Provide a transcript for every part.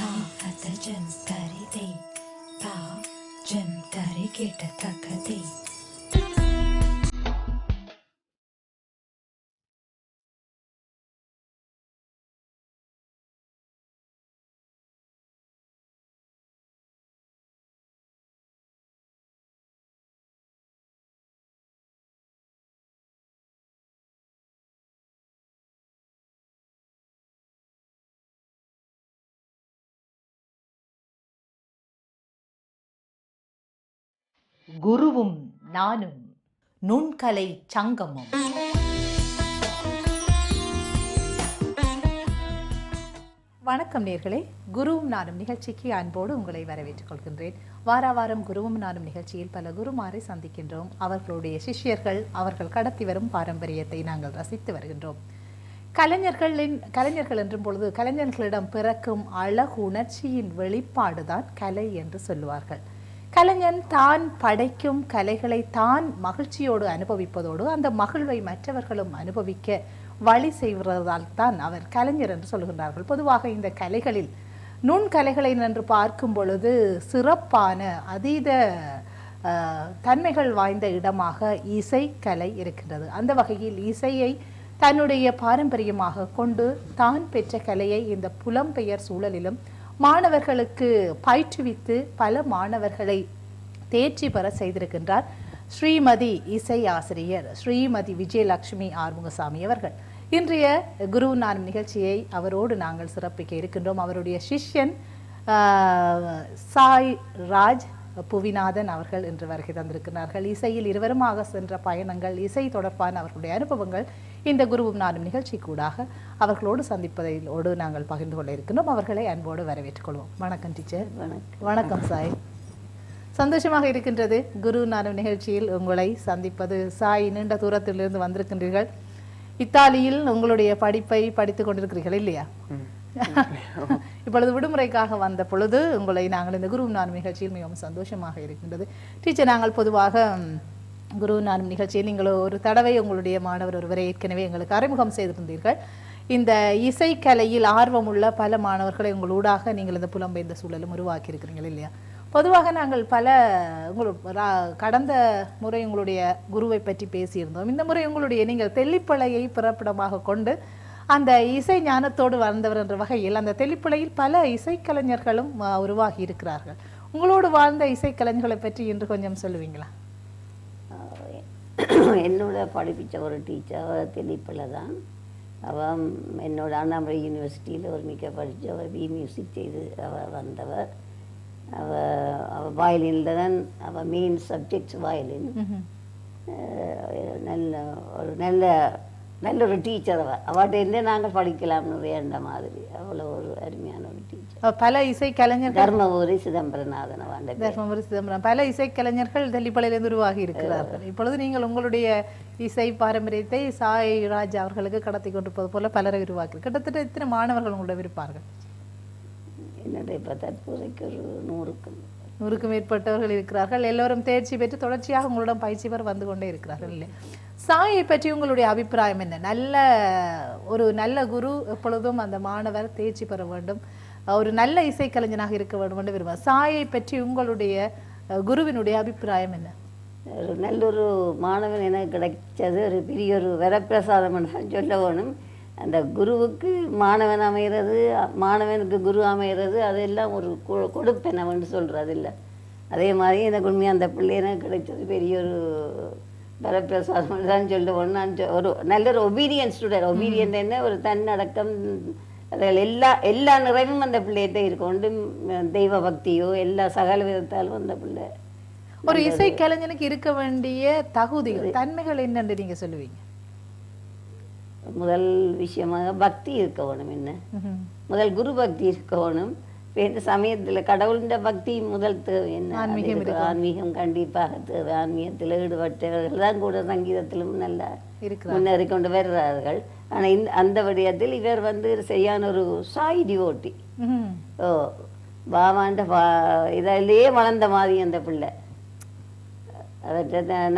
அத்தஜன் கரிதை தா ஜன் கரி கேட்ட தக்கதை. குருவும் நானும் நுண்கலை சங்கமம். வணக்கம் நேர்களே, குருவும் நானும் நிகழ்ச்சிக்கு அன்போடு உங்களை வரவேற்றுக் கொள்கின்றேன். வாரம் குருவும் நானும் நிகழ்ச்சியில் பல குருமாரை சந்திக்கின்றோம். அவர்களுடைய சிஷ்யர்கள் அவர்கள் கடத்தி வரும் பாரம்பரியத்தை நாங்கள் ரசித்து வருகின்றோம். கலைஞர்கள் என்றும் பொழுது கலைஞர்களிடம் பிறக்கும் அழகு உணர்ச்சியின் வெளிப்பாடுதான் கலை என்று சொல்லுவார்கள். கலைஞன் தான் படைக்கும் கலைகளை தான் மகிழ்ச்சியோடு அனுபவிப்பதோடு அந்த மகிழ்வை மற்றவர்களும் அனுபவிக்க வழி செய்வதால் தான் அவர் கலைஞர் என்று சொல்கின்றார்கள். பொதுவாக இந்த கலைகளில் நுண்கலைகளை என்று பார்க்கும் பொழுது சிறப்பான அதீத தன்மைகள் வாய்ந்த இடமாக இசைக்கலை இருக்கின்றது. அந்த வகையில் இசையை தன்னுடைய பாரம்பரியமாக கொண்டு தான் பெற்ற கலையை இந்த புலம்பெயர் சூழலிலும் மாணவர்களுக்கு பயிற்றுவித்து பல மாணவர்களை தேர்ச்சி பெற செய்திருக்கின்றார் ஸ்ரீமதி இசை ஆசிரியர் ஸ்ரீமதி விஜயலட்சுமி ஆறுமுகசாமி அவர்கள். இன்றைய குரு நானும் நிகழ்ச்சியை அவரோடு நாங்கள் சிறப்பிக்க இருக்கின்றோம். அவருடைய சிஷ்யன் சாய் ராஜ் புவிநாதன் அவர்கள் இன்று வருகை தந்திருக்கிறார்கள். இசையில் இருவருமாக சென்ற பயணங்கள், இசை தொடர்பான அவர்களுடைய அனுபவங்கள் இந்த குருவும் நானும் நிகழ்ச்சி கூடாக அவர்களோடு சந்திப்பதோடு நாங்கள் பகிர்ந்து கொள்ள இருக்கின்றோம். அவர்களை அன்போடு வரவேற்றுக் கொள்வோம். வணக்கம் டீச்சர். வணக்கம் சாய். சந்தோஷமாக இருக்கின்றது குரு நானும் நிகழ்ச்சியில் உங்களை சந்திப்பது. சாய், நீண்ட தூரத்திலிருந்து வந்திருக்கின்றீர்கள். இத்தாலியில் உங்களுடைய படிப்பை படித்துக் கொண்டிருக்கிறீர்கள் இல்லையா? இப்பொழுது விடுமுறைக்காக வந்த பொழுது உங்களை நாங்கள் இந்த குரு நானும் நிகழ்ச்சியில் மிகவும் சந்தோஷமாக இருக்கின்றது. டீச்சர், நாங்கள் பொதுவாக குரு நானும் நிகழ்ச்சியில் நீங்கள் ஒரு தடவை உங்களுடைய மாணவர் ஒருவரை ஏற்கனவே எங்களுக்கு அறிமுகம் செய்திருந்தீர்கள். இந்த இசைக்கலையில் ஆர்வமுள்ள பல மாணவர்களை உங்களூடாக நீங்கள் இந்த புலம்பெயர்ந்த சூழலும் உருவாக்கி இருக்கிறீர்கள் இல்லையா? பொதுவாக நாங்கள் கடந்த முறை உங்களுடைய குருவை பற்றி பேசியிருந்தோம். இந்த முறை நீங்கள் தெல்லிப்பளையை பிறப்பிடமாக கொண்டு அந்த இசை ஞானத்தோடு வாழ்ந்தவர் என்ற வகையில் அந்த தெல்லிப்பளையில் பல இசைக்கலைஞர்களும் உருவாகி இருக்கிறார்கள். உங்களோடு வாழ்ந்த இசைக்கலைஞர்களை பற்றி இன்று கொஞ்சம் சொல்லுவீங்களா? என்னோட படிப்பிச்ச ஒரு டீச்சர் தெல்லிப்பளை தான். அவள் என்னோட அண்ணாமலை யூனிவர்சிட்டியில் ஒரு மிக படித்த அவர் பி மியூசிக் செய்து அவள் வந்தவர். அவள் வயலினில் தான் அவள் மெயின் சப்ஜெக்ட்ஸ் வயலின். நல்ல ஒரு டீச்சர் அவட்ட இருந்தே நாங்கள் படிக்கலாம்னு வேண்ட மாதிரி அவ்வளோ ஒரு அருமையான ஒரு டீச்சர். பல இசைக்கலைஞர் தர்மபுரி சிதம்பரநாதன் தர்மபுரி சிதம்பரம் பல இசைக்கலைஞர்கள் தெல்லிப்பளையிலிருந்து உருவாகி இருக்கிறார்கள். இப்பொழுது நீங்கள் உங்களுடைய இசை பாரம்பரியத்தை சாய் ராஜ் அவர்களுக்கு கடத்தி கொண்டிருப்பது போல பலரை உருவாக்கி கிட்டத்தட்ட இத்தனை மாணவர்கள் உங்களிடம் இருப்பார்கள்? என்னுடைய இப்போ தற்போதைக்கு ஒரு 100க்கும் மேற்பட்டவர்கள் இருக்கிறார்கள். எல்லோரும் தேர்ச்சி பெற்று தொடர்ச்சியாக உங்களிடம் பயிற்சி பெற வந்து கொண்டே இருக்கிறார்கள் இல்லை? சாயை பற்றி உங்களுடைய அபிப்பிராயம் என்ன? ஒரு நல்ல குரு எப்பொழுதும் அந்த மாணவர் தேர்ச்சி பெற வேண்டும், ஒரு நல்ல இசைக்கலைஞனாக இருக்க வேண்டும் என்று விரும்புவார். சாயை பற்றி உங்களுடைய குருவினுடைய அபிப்பிராயம் என்ன? ஒரு நல்ல ஒரு மாணவன் எனக்கு கிடைச்சது ஒரு பெரிய ஒரு வரப்பிரசாதம் சொல்ல வேணும். அந்த குருவுக்கு மாணவன் அமைகிறது, மாணவனுக்கு குரு அமைகிறது, அதெல்லாம் ஒரு கொடுப்பெனவன்னு சொல்கிறது இல்லை. அதே மாதிரி எனக்கு உண்மையாக அந்த பிள்ளை எனக்கு கிடைச்சது பெரிய ஒரு வரப்பிரசாதம் தான் சொல்லுவோம். நான் ஒரு நல்ல ஒரு ஒபீடியன்ட் ஸ்டூடெண்ட். ஒபீடியன்ட் என்ன, ஒரு தன்னடக்கம், அதில் எல்லா நிறைவும் அந்த பிள்ளைகிட்ட இருக்கும். ஒன்றும் தெய்வ பக்தியோ எல்லா சகல விதத்தாலும் அந்த பிள்ளை. ஒரு இசைக்கலைஞனுக்கு இருக்க வேண்டிய தகுதிகள், தன்மைகள் என்னென்று நீங்கள் சொல்லுவீங்க? முதல் விஷயமாக பக்தி இருக்க வேணும். என்ன முதல் குரு பக்தி இருக்க வேணும். இந்த சமயத்தில் கடவுளின் பக்தி முதல் தேவை. என்ன ஆன்மீகம் கண்டிப்பாக தேவை. ஆன்மீகத்தில் ஈடுபட்டவர்கள் தான் கூட சங்கீதத்திலும் நல்லா முன்னேறி கொண்டு வருகிறார்கள். ஆனால் அந்த விடயத்தில் இவர் சரியான ஒரு சாய் டிவோட்டி. பாபாண்ட இதிலேயே வளர்ந்த மாதிரி அந்த பிள்ளை.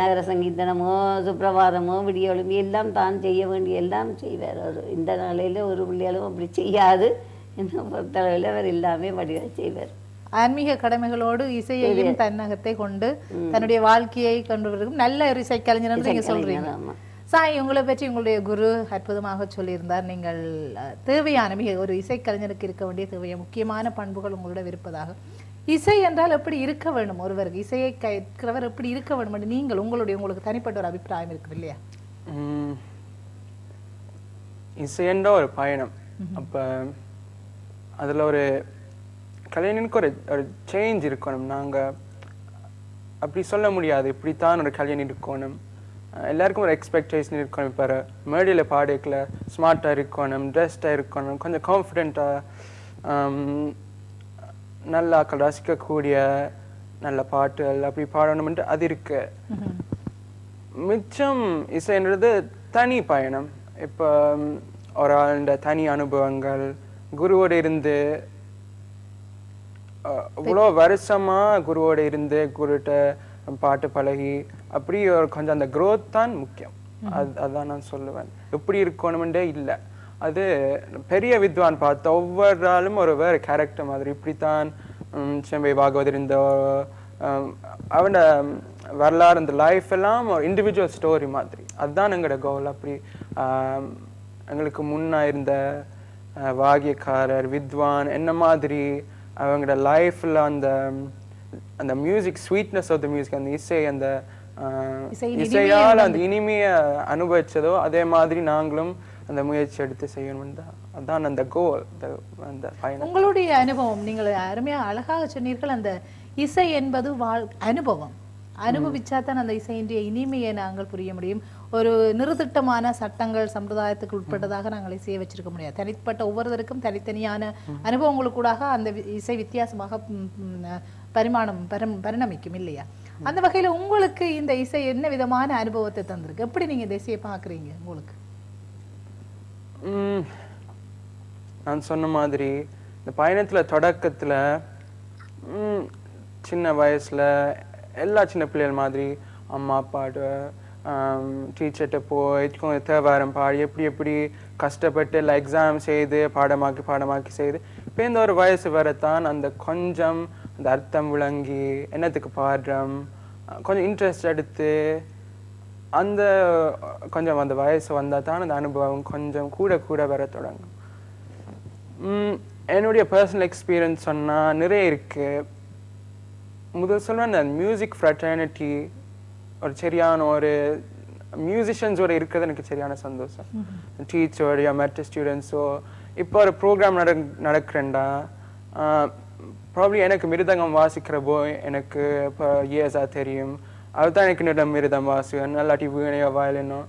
நகர சங்கீதனமோ சுப்பிரபாதமோ விடிய எழும்பி எல்லாம் தான் செய்ய வேண்டிய எல்லாம் செய்வார். இந்த நாளையில் ஒரு பிள்ளைகளும் அப்படி செய்யாது. என்னை பொறுத்தளவில் அவர் எல்லாமே வடிவாக செய்வார். ஆன்மீக கடமைகளோடு இசையையும் தன்னகத்தை கொண்டு தன்னுடைய வாழ்க்கையை கொண்டு வரும் நல்ல ஒரு இசைக்கலைஞர் என்று நீங்க சொல்றீங்க. சாய், உங்களை பற்றி உங்களுடைய குரு அற்புதமாக சொல்லியிருந்தார். நீங்கள் தேவையான மிக ஒரு இசைக்கலைஞருக்கு இருக்க வேண்டிய தேவையான முக்கியமான பண்புகள் உங்களோட இருப்பதாக. இசை என்றால் எப்படி இருக்க வேண்டும், ஒருவருக்கு இசையை கேட்கிறவர் எப்படி இருக்க வேண்டும் என்று நீங்கள் உங்களுக்கு தனிப்பட்ட ஒரு அபிப்பிராயம் இருக்குது இல்லையா? இசை என்ற ஒரு பயணம். அப்ப அதுல ஒரு கல்யாணுக்கு ஒரு சேஞ்ச் இருக்கணும். நாங்க அப்படி சொல்ல முடியாது இப்படித்தான் ஒரு கல்யாணம் இருக்கணும். எல்லாருக்கும் ஒரு எக்ஸ்பெக்டேஷன் இருக்கணும். இப்போ மேடையில் பாடக்கல ஸ்மார்ட்டாக இருக்கணும், ட்ரெஸ்டாக இருக்கணும், கொஞ்சம் கான்ஃபிடென்ட்டாக, நல்லா ரசிக்கக்கூடிய நல்ல பாட்டுகள் அப்படி பாடணும்ன்ட்டு அது இருக்கு. மிச்சம் இசைன்றது தனி பயணம். இப்போ ஒரு ஆளுடைய தனி அனுபவங்கள், குருவோடு இருந்து இவ்வளோ வருஷமா குருவோட இருந்து குருட்ட பாட்டு பழகி அப்படி ஒரு கொஞ்சம் அந்த growth தான் முக்கியம். அதான் நான் சொல்லுவேன். எப்படி இருக்கணும்ன்றே இல்லை. அது பெரிய வித்வான் பார்த்த ஒவ்வொரு ஆளும் ஒரு வேறு கேரக்டர் மாதிரி. இப்படித்தான் செம்பை பாகவத் இருந்த அவனோட வரலாறு, இந்த லைஃப் எல்லாம் ஒரு இண்டிவிஜுவல் ஸ்டோரி மாதிரி. அதுதான் எங்களோட கோல். அப்படி எங்களுக்கு முன்னா இருந்த வாகியக்காரர், வித்வான் என்ன மாதிரி அவங்களோட லைஃப்ல அந்த அந்த music sweetness of the music, அந்த இசை, அந்த இசையால் அந்த இனிமையை அனுபவிச்சதோ அதே மாதிரி நாங்களும் அந்த முயற்சி எடுத்து செய்யணும். அதான் அந்த கோல், அந்த பயணம். உங்களுடைய அனுபவம், நீங்கள் அருமையா அழகாக சொன்னீர்கள். அந்த இசை என்பது அனுபவம். அனுபவிச்சா தான் அந்த இசையின்றைய இனிமையை நாங்கள் புரிய முடியும். ஒரு நிறுத்திட்டமான சட்டங்கள் சம்பிரதாயத்துக்கு உட்பட்டதாக நாங்கள் இசையை வச்சிருக்க முடியாது. தனிப்பட்ட ஒவ்வொருவருக்கும் தனித்தனியான அனுபவங்களுக்கூடாக அந்த இசை வித்தியாசமாக பரிணமிக்கும் இல்லையா? அந்த வகையில உங்களுக்கு இந்த இசை என்ன விதமான அனுபவத்தை தந்திருக்கு? எப்படி நீங்க இந்த இசையை பாக்குறீங்க? உங்களுக்கு நான் சொன்ன மாதிரி இந்த பயணத்துல தொடக்கத்துல சின்ன வயசுல எல்லா சின்ன பிள்ளைகள் மாதிரி அம்மா அப்பாட்ட டீச்சர்கிட்ட போய் கொஞ்சம் தேவாரம் பாடி எப்படி எப்படி கஷ்டப்பட்டு எல்லாம் எக்ஸாம் செய்து பாடமாக்கி செய்து இப்போ இந்த ஒரு வயசு வரத்தான் அந்த கொஞ்சம் அந்த அர்த்தம் விளங்கி என்னத்துக்கு பாடுறோம் கொஞ்சம் இன்ட்ரெஸ்ட் எடுத்து அந்த கொஞ்சம் அந்த வயசு வந்தால் தான் அந்த அனுபவம் கொஞ்சம் கூட வர தொடங்கும். என்னுடைய பர்சனல் எக்ஸ்பீரியன்ஸ் சொன்னால் நிறைய இருக்குது. முதல் சொல்வேன், அந்த மியூசிக் ஃப்ரெட்டர்னிட்டி ஒரு சரியான ஒரு மியூசிஷியன்ஸோட இருக்கிறது எனக்கு சரியான சந்தோஷம். டீச்சரோடையோ மற்ற ஸ்டூடெண்ட்ஸோ இப்போ ஒரு ப்ரோக்ராம் நடக்கிறேன்டா, ப்ராப்ளி எனக்கு மிருதங்கம் வாசிக்கிறப்போ எனக்கு இப்போ இயர்ஸாக தெரியும். அதுதான் எனக்கு மிருதம் வாசிவேன், நல்லாட்டி வீணையோ வயலினோ.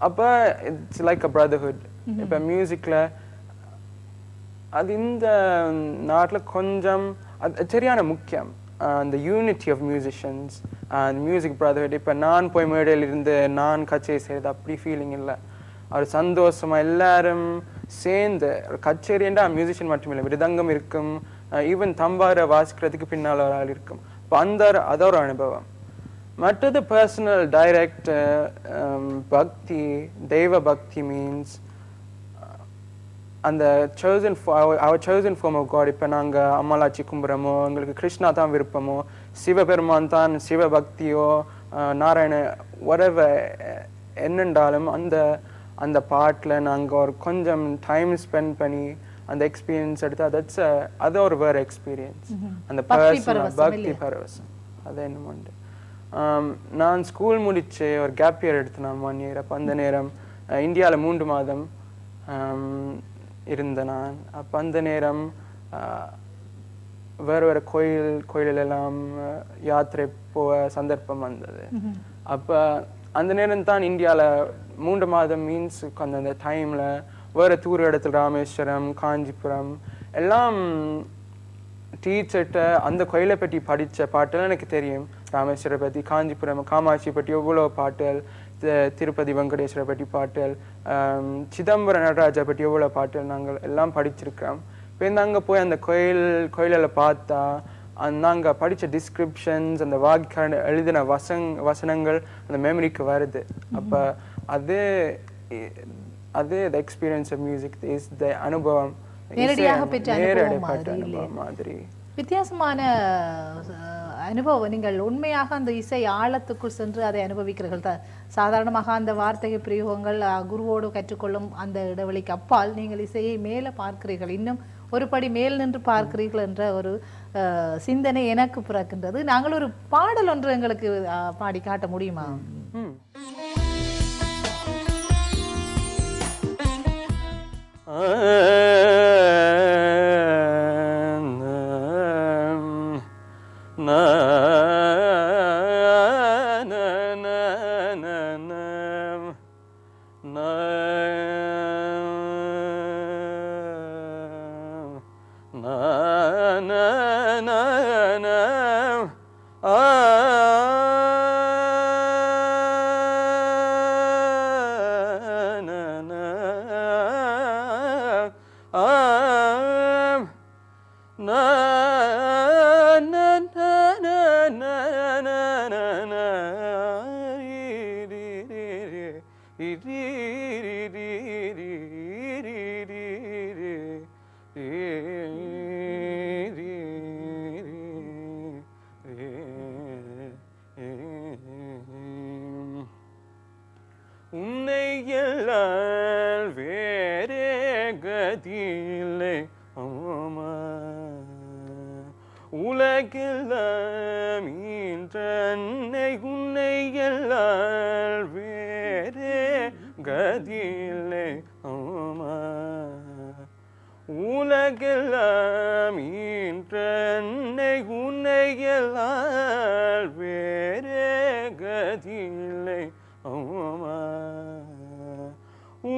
அப்போ இட்ஸ் லைக் அ பிரதர்ஹுட். இப்போ மியூசிக்கில் அது இந்த நாட்டில் கொஞ்சம் அது சரியான முக்கியம். அந்த யூனிட்டி ஆஃப் மியூசிஷியன்ஸ், அந்த மியூசிக் பிரதர்ஹுட். இப்போ நான் போய் மேடையில் இருந்து நான் கச்சேரி செய்கிறது அப்படி ஃபீலிங் இல்லை. அவர் சந்தோஷமாக எல்லாரும் சேர்ந்து ஒரு கச்சேரின்றா மியூசிஷியன் மட்டும் இல்லை, மிருதங்கம் இருக்கும், ஈவன் தம்பாரை வாசிக்கிறதுக்கு பின்னால் ஒரு ஆள் இருக்கும். இப்போ அது ஒரு அனுபவம். மற்றது பர்சனல் டைரக்ட் பக்தி, தெய்வ பக்தி மீன்ஸ் அந்த chosen form of God. இப்போ நாங்கள் அம்மாலாச்சி கும்புறமோ, எங்களுக்கு கிருஷ்ணா தான் விருப்பமோ, சிவபெருமான் தான் சிவபக்தியோ, நாராயண whatever என்னென்றாலும் அந்த பாட்டில் நாங்கள் ஒரு கொஞ்சம் டைம் ஸ்பெண்ட் பண்ணி அந்த எக்ஸ்பீரியன்ஸ் எடுத்து அது ஒரு வேறு எக்ஸ்பீரியன்ஸ். அந்த பர்சனல் பக்தி பரவசம் அது என்ன உண்டு. நான் ஸ்கூல் முடிச்சு ஒரு கேப் இயர் எடுத்து நான் 1 year. அப்போ அந்த நேரம் இந்தியாவில் 3 மாதம் இருந்த நான். அப்போ அந்த நேரம் வேறு கோயிலெல்லாம் யாத்திரை போக சந்தர்ப்பம் வந்தது. அப்போ அந்த நேரம் தான் இந்தியாவில் 3 மாதம் மீன்ஸ் கொஞ்சம் அந்த டைமில் வேறு தூர இடத்துல ராமேஸ்வரம், காஞ்சிபுரம் எல்லாம் டீச்சர்கிட்ட அந்த கோயிலை பற்றி படித்த பாட்டெல்லாம் எனக்கு தெரியும். ராமேஸ்வரை பற்றி, காஞ்சிபுரம் காமாட்சி பற்றி எவ்வளோ பாட்டுகள், திருப்பதி வெங்கடேஸ்வரை பற்றி பாட்டுகள், சிதம்பரம் நடராஜா பற்றி எவ்வளோ பாட்டுகள் நாங்கள் எல்லாம் படிச்சிருக்கிறோம். இப்போ அங்கே போய் அந்த கோயிலில் பார்த்தா நாங்கள் படித்த டிஸ்கிரிப்ஷன்ஸ், அந்த வாக்கிக்காரன் எழுதின வசனங்கள் அந்த மெமரிக்கு வருது. அப்போ அது the experience of music is the அனுபவம் நேரடியாக பெற்ற நேரடி அனுபவம் பெற்ற மாதிரி இல்லையா? அனுபவம் மாதிரி. வித்தியாசமான அனுபவம். நீங்கள் உண்மையாக அந்த இசை ஆழத்துக்குள் சென்று அதை அனுபவிக்கிறீர்கள். சாதாரணமாக அந்த வார்த்தை பிரயோகங்கள் குருவோடு கற்றுக்கொள்ளும் அந்த இடைவெளிக்கு அப்பால் நீங்கள் இசையை மேலே பார்க்கிறீர்கள், இன்னும் ஒரு படி மேல் நின்று பார்க்கிறீர்கள் என்ற ஒரு சிந்தனை எனக்கு பிறக்கின்றது. நாங்கள் ஒரு பாடல் ஒன்று எங்களுக்கு பாடி காட்ட முடியுமா? உன்னை எல்லால் வேறே கதியில்லை ஆமா, உலகெல்லாம் ஈன்றன்னை உன்னை எல்லால் வேறே கதியில்லை ஆமா, உலகெல்லாம் ஈன்றன்னை உன்னை எல்லால் வேறே கதியில்லை ஆமா,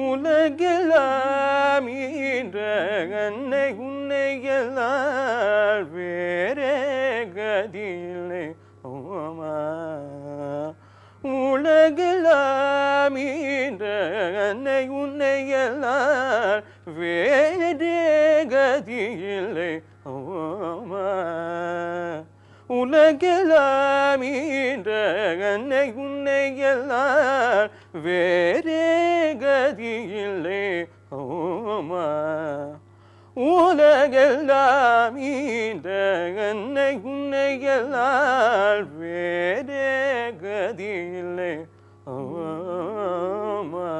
உலகெல்லாம் ஈன்ற அன்னை உன்னை எல்லால் வேறே கதியில்லை ஆமா, உலகெல்லாம் ஈன்ற அன்னை உன்னை எல்லால் வேறே கதியில்லை ஆமா, உலகெல்லாம் ஈன்ற அன்னை உன்னை எல்லால் வேறே கதியில்லை ஆமா, உலகெல்லாம் ஈன்ற அன்னை உன்னை எல்லால் வேறே கதியில்லை ஆமா.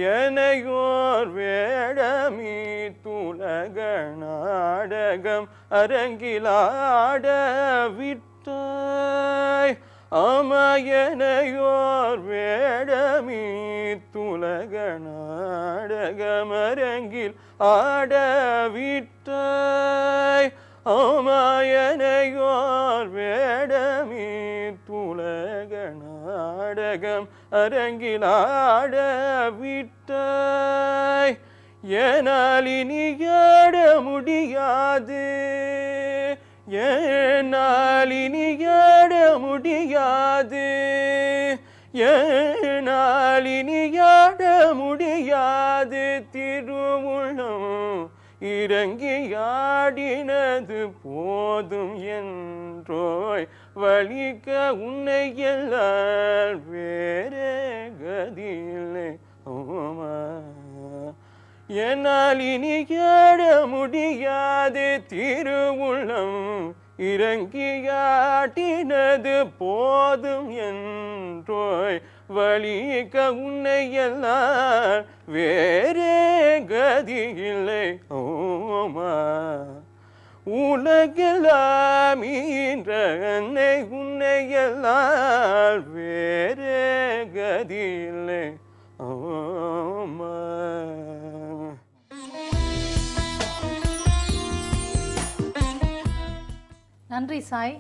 எனையோர் வேடமீ துலக நாடகம் அரங்கிலாட விட்டாய் அமயனையோர் வேடமீ துலக நாடகம் அரங்கில் ஆட விட்டாய் அமயனையோர் வேடமீ துலக நாடகம் அரங்கில் ஆட விட்டாய் என்னால் இனி ஆட முடியாது என்னால் இனி ஆட முடியாது என்னால் இனி ஆட முடியாது திருவுள்ளம் இறங்கியாடினது போதும் என்றோய் வலிக்க உன்னை எல்லால் வேறே கதியில்லை ஆமா, என்னால் இனி ஆட முடியாது திருவுள்ளம் இறங்கியாட்டினது போதும் என்றோய் வலிக்க உன்னை எல்லால் வேறே கதியில்லை ஆமா, உலகெல்லாம் ஈன்ற அன்னை உன்னை எல்லால் வேறே கதியில்லை ஆமா. நன்றி சாய்.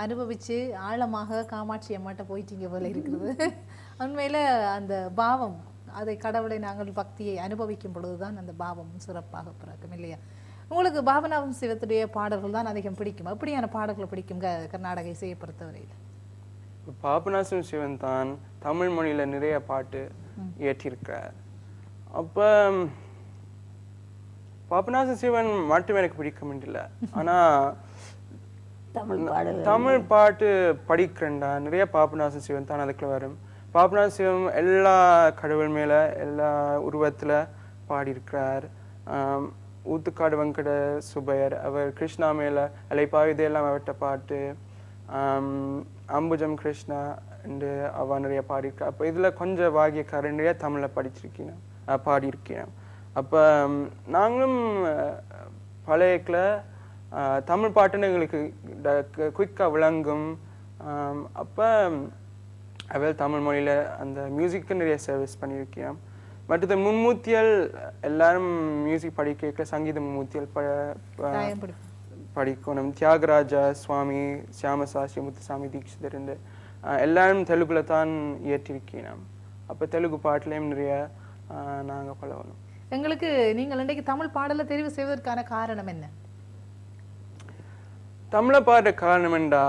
அனுபவிச்சு ஆழமாக காமாட்சி அம்மாட்ட போயிட்டீங்க போல இருக்கிறது. உண்மையில அந்த பாவம், அதை கடவுளை நாங்கள் பக்தியை அனுபவிக்கும் பொழுதுதான் அந்த பாவம் சிறப்பாக பிறக்கும் இல்லையா? உங்களுக்கு பாபநாசம் சிவத்துடைய பாடல்கள் தான் அதிகம் பிடிக்கும். அப்படியான பாடல்கள் பிடிக்கும் கர்நாடக இசையை பொறுத்தவரையில்? பாபநாசம் சிவன் தான் தமிழ் மொழியில நிறைய பாட்டு இயற்றியிருக்கிறார். அப்ப பாபநாசம் சிவன் மட்டும் எனக்கு பிடிக்கும் இல்லை, ஆனா தமிழ் பாட்டு படிக்கிறேன்டா நிறைய பாபநாசம் சிவன் தான் அதுக்குள்ள வரும். பாபநாசம் சிவம் எல்லா கடவுள் மேல எல்லா உருவத்துல பாடியிருக்கிறார். ஊத்துக்காடு வெங்கட சுப்பையர் அவர் கிருஷ்ணா மேல அலைப்பாய் இதெல்லாம் அவர்கிட்ட பாட்டு. அம்புஜம் கிருஷ்ணா என்று அவ நிறைய பாடியிருக்கா. அப்போ இதுல கொஞ்சம் வாகியக்காரன் நிறைய தமிழ்ல பாடியிருக்கேன். அப்ப நாங்களும் பழையக்குல தமிழ் பாட்டுன்னு எங்களுக்கு குயிக்கா விளங்கும். அப்ப அவள் தமிழ் மொழியில அந்த மியூசிக்கு நிறைய சர்வீஸ் பண்ணியிருக்கேன். மற்றது மும்மூத்தியல் எல்லாரும் மியூசிக் படிக்க சங்கீத மும்மூத்தியல் படிக்கணும். தியாகராஜா சுவாமி, சியாமசாஸ்திரி, முத்துசாமி தீட்சிதர் எல்லாரும் தெலுங்குல தான் இயற்றிருக்கேன். அப்ப தெலுங்கு பாட்டுலயும் நிறைய நாங்க பழகணும். எங்களுக்கு நீங்கள் இன்றைக்கு தமிழ் பாடலை தெரிவு செய்வதற்கான காரணம் என்ன? தமிழ பாடுற காரணம் என்றா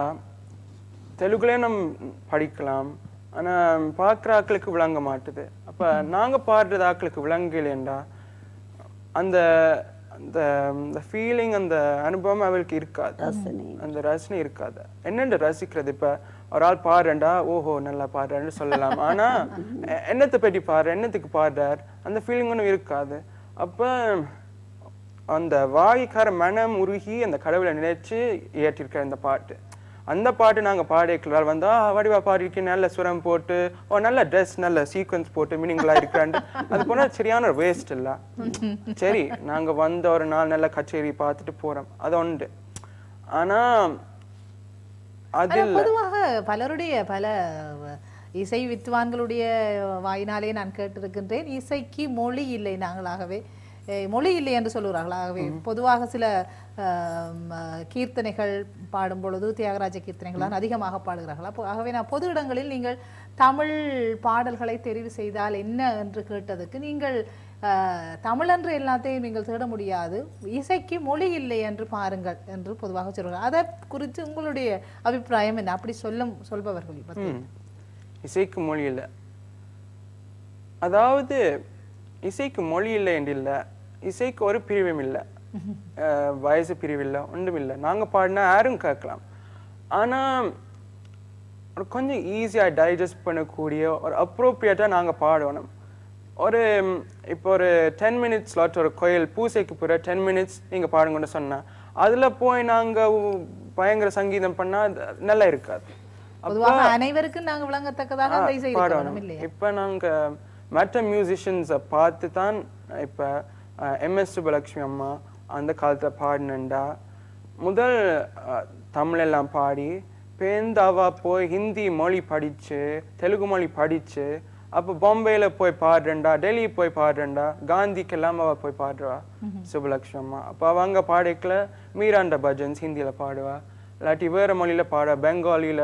தெலுங்குலயே நம்ம படிக்கலாம், ஆனா பார்க்குற ஆக்களுக்கு விளங்க மாட்டுது. அப்ப நாங்க பாடுறது ஆக்களுக்கு விளங்கலைண்டா அந்த அந்த ஃபீலிங் அந்த அனுபவம் அவளுக்கு இருக்காது, அந்த ரசனை இருக்காது. என்னென்று ரசிக்கிறது? இப்ப ஒரு ஆள் பாடுறா, ஓஹோ நல்லா பாடுறான்னு சொல்லலாம், ஆனா என்னத்தை பற்றி பாடுற, என்னத்துக்கு பாடுறார், அந்த ஃபீலிங் ஒன்றும் இருக்காது. அப்ப அந்த வாய்க்கார மனம் உருகி அந்த கடவுளை நினைச்சு இயற்றிருக்க இந்த பாட்டு. அந்த பாட்டு நாங்க பாடிக்கிறாள் வந்தா வடிவா பாடிருக்கேன், நல்ல சுரம் போட்டு, ஓ நல்ல ட்ரெஸ், நல்ல சீக்வன்ஸ் போட்டு மீனிங்களா இருக்கிறாண்டு அது போனா சரியான ஒரு வேஸ்ட் இல்ல. சரி நாங்க வந்த ஒரு நாள் நல்ல கச்சேரி பார்த்துட்டு போறோம், அது உண்டு. ஆனா அது பொதுவாக பலருடைய பல இசை வித்வான்களுடைய வாயினாலே நான் கேட்டிருக்கின்றேன், இசைக்கு மொழி இல்லை, நாங்களாகவே மொழி இல்லை என்று சொல்லுகிறார்கள். ஆகவே பொதுவாக சில கீர்த்தனைகள் பாடும் பொழுது தியாகராஜ கீர்த்தனைகள் தான் அதிகமாக பாடுகிறார்கள். அப்போ ஆகவே நான் பொது இடங்களில் நீங்கள் தமிழ் பாடல்களை தெரிவு செய்தால் என்ன என்று கேட்டதுக்கு, நீங்கள் தமிழென்று எல்லாத்தையும் நீங்கள் தேட முடியாது, இசைக்கு மொழி இல்லை என்று பாருங்கள் என்று பொதுவாக சொல்கிறார்கள். அதை குறித்து உங்களுடைய அபிப்பிராயம் என்ன? அப்படி சொல்பவர்கள் இசைக்கு மொழி இல்லை, அதாவது இசைக்கு மொழி இல்லை என்று இல்லை, இசைக்கு ஒரு பிரிவும் இல்லை, வயசு பிரிவு இல்லை, ஒன்றும் இல்லை. நாங்க பாடினா யாரும் கேட்கலாம். ஆனா ஒரு கொஞ்சம் ஈஸியா டைஜஸ்ட் பண்ணக்கூடிய ஒரு அப்ரோப்ரியேட்டா நாங்க பாடணும். ஒரு இப்போ ஒரு 10 minutes ஸ்லாட் ஒரு கோயில் பூசைக்கு போற 10 minutes நீங்க பாடுங்கன்னு சொன்னா அதுல போய் நாங்க பயங்கர சங்கீதம் பண்ணா நல்லா இருக்காது. அனைவருக்கும் நாங்க விளங்கத்தக்கதாக அந்த இசை இருக்கணும் இல்லையா? இப்ப நாங்க மற்ற மியூசிஷியன்ஸை பார்த்து தான் இப்ப MS சுப்பலட்சுமி அம்மா அந்த காலத்துல பாடினண்டா முதல் தமிழ் எல்லாம் பாடி பேந்தாவா போய் ஹிந்தி மொழி படிச்சு தெலுங்கு மொழி படிச்சு அப்ப பாம்பேல போய் பாடுறா, டெல்லி போய் பாடுறா, காந்திக்கெல்லாம் அவ போய் பாடுறா சுப்பலட்சுமி அம்மா. அப்ப அவங்க பாடிக்கல மீராண்ட பஜன்ஸ் ஹிந்தியில பாடுவா, இல்லாட்டி வேற மொழியில பாடுவா, பெங்காலியில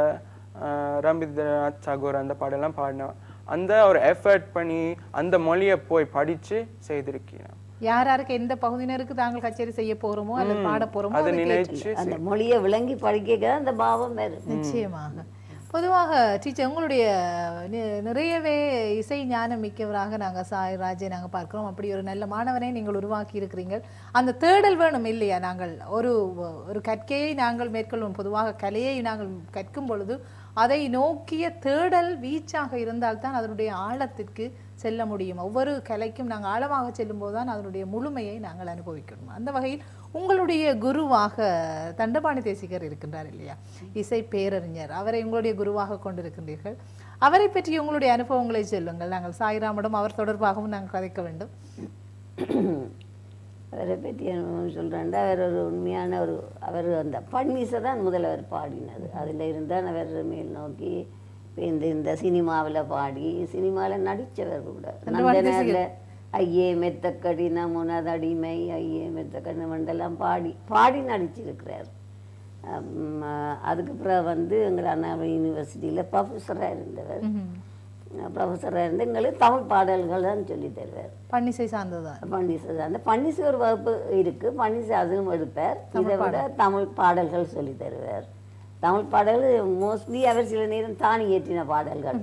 ரவீந்திரநாத் தாகூர் அந்த பாடெல்லாம் பாடினவா. அந்த ஒரு எஃபர்ட் பண்ணி அந்த மொழியை போய் படிச்சு செய்திருக்கீங்க. யார் யாருக்கு எந்த பகுதியினருக்கு தாங்கள் கச்சேரி செய்ய போறோமோ அல்லது பாட போறோமோ அதை நினைச்சு அந்த மொழியை விளங்கி படிக்க அந்த பாவம் வேறு. நிச்சயமாக. பொதுவாக டீச்சர் உங்களுடைய நிறையவே இசை ஞானம் மிக்கவராக நாங்கள் சாய்ராஜை நாங்கள் பார்க்கிறோம். அப்படி ஒரு நல்ல மாணவனை நீங்கள் உருவாக்கி இருக்கிறீர்கள். அந்த தேடல் வேணும் இல்லையா? நாங்கள் ஒரு கற்கையை நாங்கள் மேற்கொள்ளும், பொதுவாக கலையை நாங்கள் கற்கும் பொழுது அதை நோக்கிய தேடல் வீச்சாக இருந்தால்தான் அதனுடைய ஆழத்திற்கு செல்ல முடியும். ஒவ்வொரு கலைக்கும் நாங்கள் ஆழமாக செல்லும் போதுதான் அதனுடைய முழுமையை நாங்கள் அனுபவிக்கணும். அந்த வகையில் உங்களுடைய குருவாக தண்டபாணி தேசிகர் இருக்கின்றார் இல்லையா, இசை பேரறிஞர், அவரை உங்களுடைய குருவாக கொண்டிருக்கின்றீர்கள். அவரை பற்றி உங்களுடைய அனுபவங்களை சொல்லுங்கள். நாங்கள் சாய்ராமிடம் அவர் தொடர்பாகவும் நாங்கள் கதைக்க வேண்டும். அவரை பற்றி அனுபவம் சொல்கிறேன்டா, அவர் ஒரு உண்மையான அவர் அந்த பன்னிசை தான் முதல்வர் பாடினது. அதில் இருந்தால் அவர் மேல் நோக்கி இந்த சினிமாவில் பாடி சினிமாவில் நடித்தவர் கூட. அந்த நேரில் ஐயே மெத்த கடினம் உனதடிமை, ஐயே மெத்த கடினம் மண்டெல்லாம் பாடி நடிச்சிருக்கிறார். அதுக்கப்புறம் எங்கள் அண்ணா யூனிவர்சிட்டியில் ப்ரொஃபஸராக இருந்தவர். ப்ரொஃபஸராக இருந்து எங்களுக்கு தமிழ் பாடல்கள் தான் சொல்லி தருவார். பன்னிசை சார்ந்ததான். பன்னிசை சார்ந்த பன்னிசை ஒரு வகுப்பு இருக்குது, பன்னிசை அதுவும் எடுப்பார். இதை விட தமிழ் பாடல்கள் சொல்லி தருவார். தமிழ் பாடல்கள் மோஸ்ட்லி அவர் சில நேரம் தானி ஏற்றின பாடல்கள்,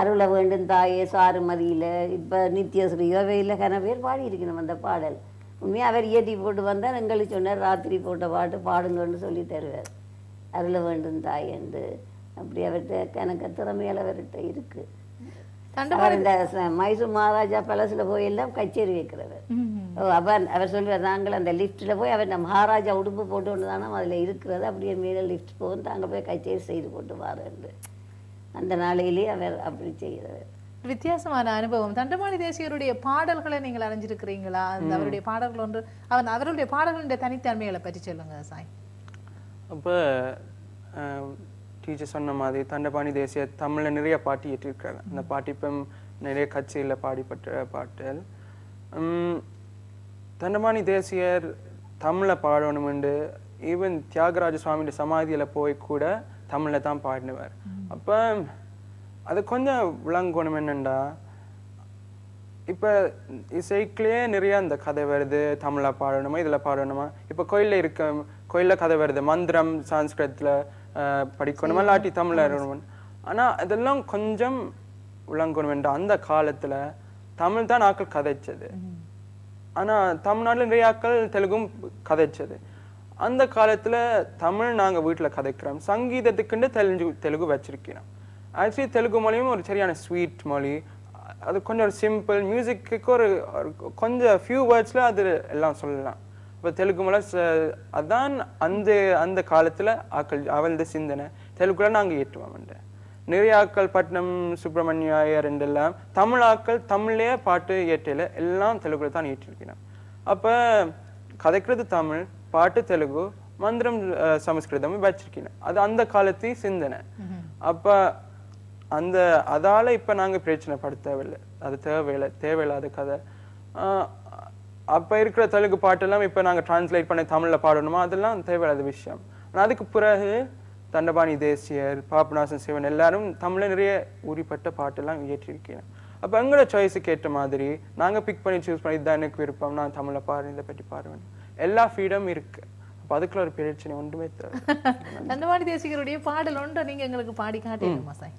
அருள வேண்டும் தாயே, சாருமதியில், இப்போ நித்யஸ்ரீ இவையில் கன பேர் பாடியிருக்கணும் அந்த பாடல். உண்மையாக அவர் இயற்றி போட்டு வந்தால் எங்களுக்கு சொன்னார், ராத்திரி போட்ட பாட்டு பாடுங்கன்னு சொல்லி தருவார். அருள வேண்டும் தாய் என்று அப்படி அவர்கிட்ட கணக்க திறமையால் அவர்கிட்ட இருக்குது. அவர் இந்த மைசூர் மகாராஜா பேலஸில் போய் எல்லாம் கச்சேரி வைக்கிறவர். அவர் சொல்லுவார், நாங்கள் அந்த லிஃப்ட்டில் போய் அவர் நம்ம மகாராஜா உடுப்பு போட்டு ஒன்று தானே அதில் இருக்கிறது, அப்படியே மேலே லிஃப்ட் போகும், தாங்கள் போய் கச்சேரி செய்து போட்டு வாரன்று. அந்த நாளையிலேயே அவர் அப்படி செய்கிறவர். வித்தியாசமான அனுபவம். தண்டபாணி தேசியருடைய பாடல்களை நீங்கள் அறிஞ்சிருக்கிறீங்களா? அந்த அவருடைய பாடல்கள் ஒன்று, அவருடைய பாடல்களுடைய தனித்தன்மைகளை பற்றி சொல்லுங்க சாய். அப்போ டீச்சர் சொன்ன மாதிரி தண்டபாணி தேசிய தமிழில் நிறைய பாட்டு ஏற்றிருக்காரு. அந்த பாட்டு இப்போ நிறைய கட்சியில் பாடிப்பட்ட பாட்டுகள். தண்டபாணி தேசியர் தமிழில் பாடணுமெண்டு ஈவன் தியாகராஜ சுவாமியோட சமாதியில் போய் கூட தமிழில் தான் பாடினவர். அப்போ அது கொஞ்சம் விளங்கணும் என்னண்டா, இப்போ இசைக்குள்ளேயே நிறைய அந்த கதை வருது, தமிழில் பாடணுமா இதில் பாடணுமா. இப்போ கோயிலில் கதை வருது, மந்திரம் சான்ஸ்கிருதத்தில் படிக்கணுமா இல்லாட்டி தமிழில் இருக்கணும். ஆனால் அதெல்லாம் கொஞ்சம் விளங்கணும் என்ற அந்த காலத்தில் தமிழ் தான் ஆக்கள் கதைச்சது. ஆனால் தமிழ்நாட்டில் நிறைய ஆக்கள் தெலுங்கும் கதைச்சது. அந்த காலத்தில் தமிழ் நாங்கள் வீட்டில் கதைக்கிறோம், சங்கீதத்துக்குண்டு தெலுங்கு வச்சிருக்கிறோம். ஆக்சுவலி தெலுங்கு மொழியும் ஒரு சரியான ஸ்வீட் மொழி. அது கொஞ்சம் ஒரு சிம்பிள் மியூசிக்கு ஒரு கொஞ்சம் ஃபியூ வேர்ட்ஸில் அது எல்லாம் சொல்லலாம். இப்போ தெலுங்கு மொழி அதான் அந்த காலத்தில் ஆக்கள் அவளது சிந்தனை தெலுங்குல நாங்கள் ஏற்றுவோம். நிறைய ஆக்கள் பட்னம் சுப்பிரமணிய ஐயர் எல்லாம் தமிழ் ஆக்கள் தமிழ்லேயே பாட்டு ஏற்றல, எல்லாம் தெலுங்குல தான் ஏற்றிருக்கிறோம். அப்போ கதைக்கிறது தமிழ், பாட்டு தெலுங்கு, மந்திரம் சமஸ்கிருதமும் வச்சிருக்கணும். அது அந்த காலத்து சிந்தனை. அப்போ அதால இப்போ நாங்கள் பிரச்சனை பட தேவையில்லை, அது தேவையில்லாத கதை. அப்போ இருக்கிற தெலுங்கு பாட்டெல்லாம் இப்போ நாங்கள் டிரான்ஸ்லேட் பண்ணி தமிழில் பாடணுமா, அதெல்லாம் தேவையில்லாத விஷயம். ஆனால் அதுக்கு பிறகு தண்டபாணி தேசியர், பாபநாசன் சிவன் எல்லாரும் தமிழில் நிறைய உரிப்பட்ட பாட்டெல்லாம் இயற்றிருக்கிறேன். அப்போ எங்களோட சாய்ஸுக்கு ஏற்ற மாதிரி நாங்கள் பிக் பண்ணி சூஸ் பண்ணி இதுதான் எனக்கு விருப்பம், நான் தமிழில் பாடுறேன், இதை பற்றி பாடுவேன், எல்லா ஃப்ரீடம் இருக்கு. அப்போ அதுக்குள்ள ஒரு பிரச்சனை ஒன்றுமே தேவை. தண்டபாணி தேசிகருடைய பாடல் ஒன்று நீங்கள் எங்களுக்கு பாடி காட்டிடுமா சாய்?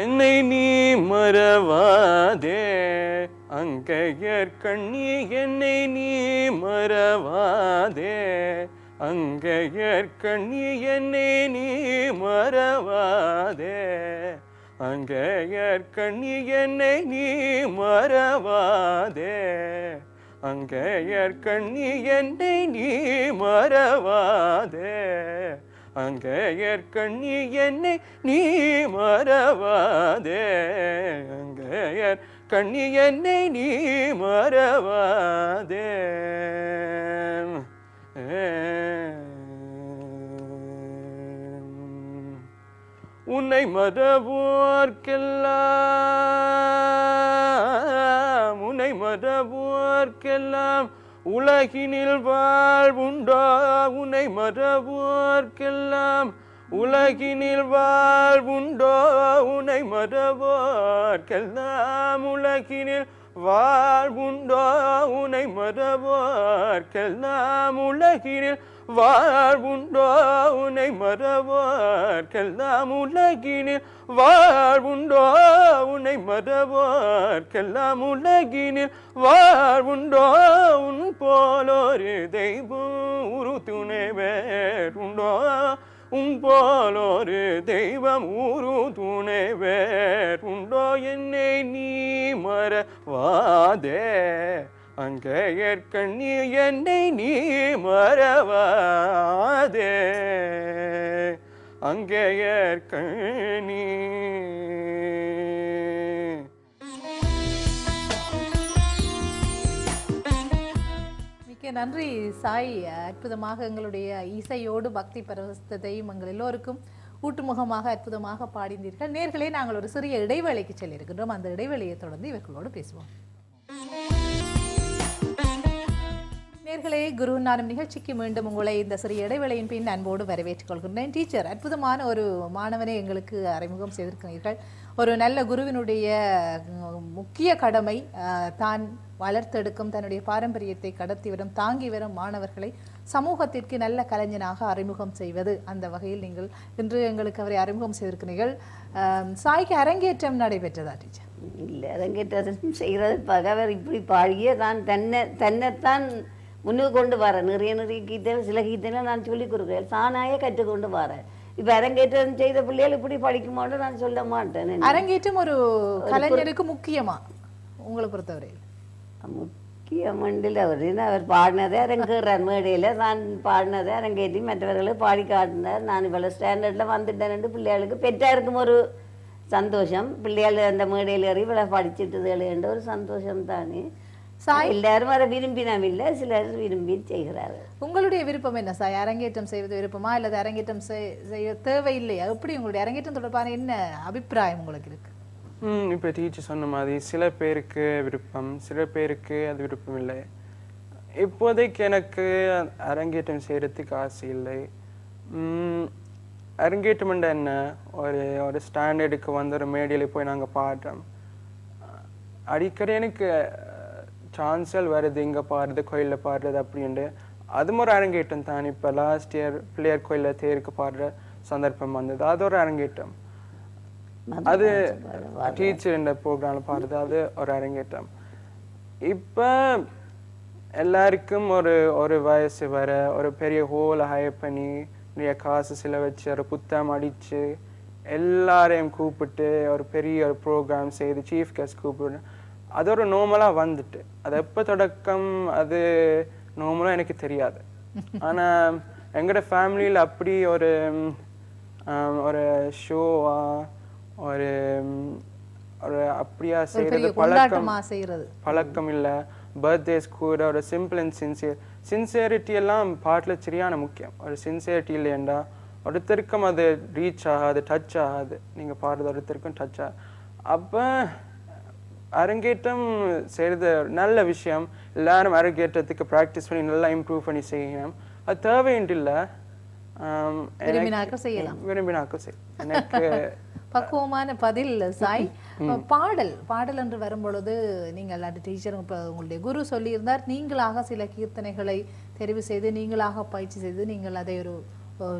என்னை நீ மறவாதே அங்கையர் கண்ணி, என்னை நீ மறவாதே அங்கையர் கண்ணி, என்னை நீ மறவாதே அங்கையர் கண்ணி, என்னை நீ மறவாதே அங்கையர் கண்ணி, என்னை நீ மறவாதே அங்கையர் கண்ணி, என்னை நீ மறவாதே அங்கையர் கண்ணி, என்னை நீ மறவாதே. உன்னை மறவோர்க்கெல்லாம், உன்னை மறவோர்க்கெல்லாம் உலகினில் வாழ்வுண்டோ, உன்னை மறவோர்க்கெல்லாம் உலகினில் வாழ்வுண்டோ, உன்னை மறவோர்க்கெல்லாம் உலகினில் வாழ்வுண்டோ, உன்னை மறவோர்க்கெல்லாம் உலகினில் வாழ்வுண்டோ, உன்னை மறவோர்க்கெல்லாம் உலகினில் வாழ்வுண்டோ, உன்னை மறவோர்க்கெல்லாம் உலகினில் வாழ்வுண்டோ, உன் போலொரு தெய்வம் உரு துணை வேறுண்டோ, உன் போலொரு தெய்வம் உரு துணை வேறுண்டோ, என்னை நீ மறவாதே அங்கையர் கண்ணி, என்னை நீ மறவாதே அங்கையர் கண்ணி. மிக்க நன்றி சாய். அற்புதமாக எங்களுடைய இசையோடு பக்தி பரவசத்தையும் எங்கள் எல்லோருக்கும் ஊட்டுமுகமாக அற்புதமாக பாடினீர்கள். நேர்களே, நாங்கள் ஒரு சிறிய இடைவேளைக்கு செல்லியிருக்கின்றோம். அந்த இடைவேளையை தொடர்ந்து இவர்களோடு பேசுவோம். நேர்களே, குரு நானும் நிகழ்ச்சிக்கு மீண்டும் உங்களை இந்த சிறிய இடைவேளையின் பின் அன்போடு வரவேற்றுக் கொள்கின்றேன். டீச்சர், அற்புதமான ஒரு மாணவனை எங்களுக்கு அறிமுகம் செய்திருக்கிறீர்கள். ஒரு நல்ல குருவினுடைய முக்கிய கடமை தான் வளர்த்தெடுக்கும் தன்னுடைய பாரம்பரியத்தை கடத்தி வரும் தாங்கி வரும் மாணவர்களை சமூகத்திற்கு நல்ல கலைஞனாக அறிமுகம் செய்வது. அந்த வகையில் நீங்கள் இன்று எங்களுக்கு அவரை அறிமுகம் செய்திருக்கிறீர்கள். சாய்க்கு அரங்கேற்றம் நடைபெற்றதா டீச்சர்? இல்லை, அரங்கேற்றம் செய்கிறதுக்காக அவர் இப்படி பாடியே தான் தன்னைத்தான் முன்னுக்கு கொண்டு வரேன். நிறைய கீதங்கள், சில கீதங்கள் நான் சொல்லிக் கொடுக்குறேன், தானாயே கற்றுக்கொண்டு வரேன். இப்ப அரங்கேற்றம் செய்த பிள்ளைகள் இப்படி படிக்குமான்னு நான் சொல்ல மாட்டேன். அரங்கேற்றம் ஒரு கலைஞருக்கு முக்கியமா உங்களை பொறுத்தவரையில்? முக்கிய மண்டில் அவர் பாடினதே அரங்கேறார் மேடையில், நான் பாடினதே அரங்கேற்றி மற்றவர்களுக்கு பாடி காட்டினார். நான் இவ்வளோ ஸ்டாண்டர்டில் வந்துட்டேன் பிள்ளைகளுக்கு பெற்றாருக்கும் ஒரு சந்தோஷம். பிள்ளைகள் அந்த மேடையில் ஏறி இவ்வளோ படிச்சுட்டுதுன்ற ஒரு சந்தோஷம் தானே. எல்லாரும் அதை விரும்பினோம் இல்லை, சிலர் விரும்பி செய்கிறார்கள். உங்களுடைய விருப்பம் என்ன சாய்? அரங்கேற்றம் செய்வது விருப்பமா அல்லது அரங்கேற்றம் செய்ய தேவையில்லையா? எப்படி உங்களுடைய அரங்கேற்றம் தொடர்பான என்ன அபிப்பிராயம் உங்களுக்கு இருக்கு? இப்போ டீச்சர் சொன்ன மாதிரி சில பேருக்கு விருப்பம், சில பேருக்கு அது விருப்பம் இல்லை. இப்போதைக்கு எனக்கு அரங்கேற்றம் செய்யறதுக்கு ஆசை இல்லை. அரங்கேற்றம் என்ன, ஒரு ஸ்டாண்டர்டுக்கு வந்து ஒரு மேடையில் போய் நாங்கள் பாடுறோம். அடிக்கடி எனக்கு சான்சல் வருது இங்கே பாடுறது, கோயிலில் பாடுறது அப்படின்ட்டு. அதுவும் ஒரு அரங்கேற்றம் தான். இப்போ லாஸ்ட் இயர் பிள்ளையார் கோயிலில் தேருக்கு பாடுற சந்தர்ப்பம் வந்தது, அது ஒரு அரங்கேற்றம். அது டீச்சர் இந்த ப்ரோக்ராம்ல பாடுறது, அது ஒரு அரங்கேற்றம். இப்போ எல்லாருக்கும் ஒரு வயசு வர ஒரு பெரிய ஹோலை ஹையர் பண்ணி நிறைய காசு செலவச்சு ஒரு புத்தகம் அடித்து எல்லாரையும் கூப்பிட்டு ஒரு பெரிய ஒரு ப்ரோக்ராம் செய்து சீஃப் கெஸ்ட் கூப்பிட்டு அது ஒரு நார்மலாக வந்துட்டு. அது எப்போ தொடக்கம் அது நார்மலாக எனக்கு தெரியாது. ஆனால் எங்களோட ஃபேமிலியில் அப்படி ஒரு ஷோவா ஒரு அப்படியா செய்யறது பழக்கம் இல்லை. பர்த்டேஸ் கூட ஒரு சிம்பிள் அண்ட் சின்சியரிட்டி எல்லாம் பாட்டில் சரியான முக்கியம். ஒரு சின்சியரிட்டி இல்லையண்டா ஒருத்தருக்கும் அது ரீச் ஆகாது, டச் ஆகாது. நீங்கள் பாடுறது ஒருத்தருக்கும் டச் ஆகாது. அப்போ அரங்கேற்றம் செய்கிறது நல்ல விஷயம். எல்லாரும் அரங்கேற்றத்துக்கு ப்ராக்டிஸ் பண்ணி நல்லா இம்ப்ரூவ் பண்ணி செய்யணும். அது தேவையின்றி இல்லை, விரும்பினாக்க செய்யலாம். எனக்கு பக்குவமான பதில் சாய். பாடல் என்று வரும்பொழுது நீங்கள் அந்த டீச்சர் உங்களுடைய குரு சொல்லியிருந்தார், நீங்களாக சில கீர்த்தனைகளை தெரிவு செய்து நீங்களாக பயிற்சி செய்து நீங்கள் அதை ஒரு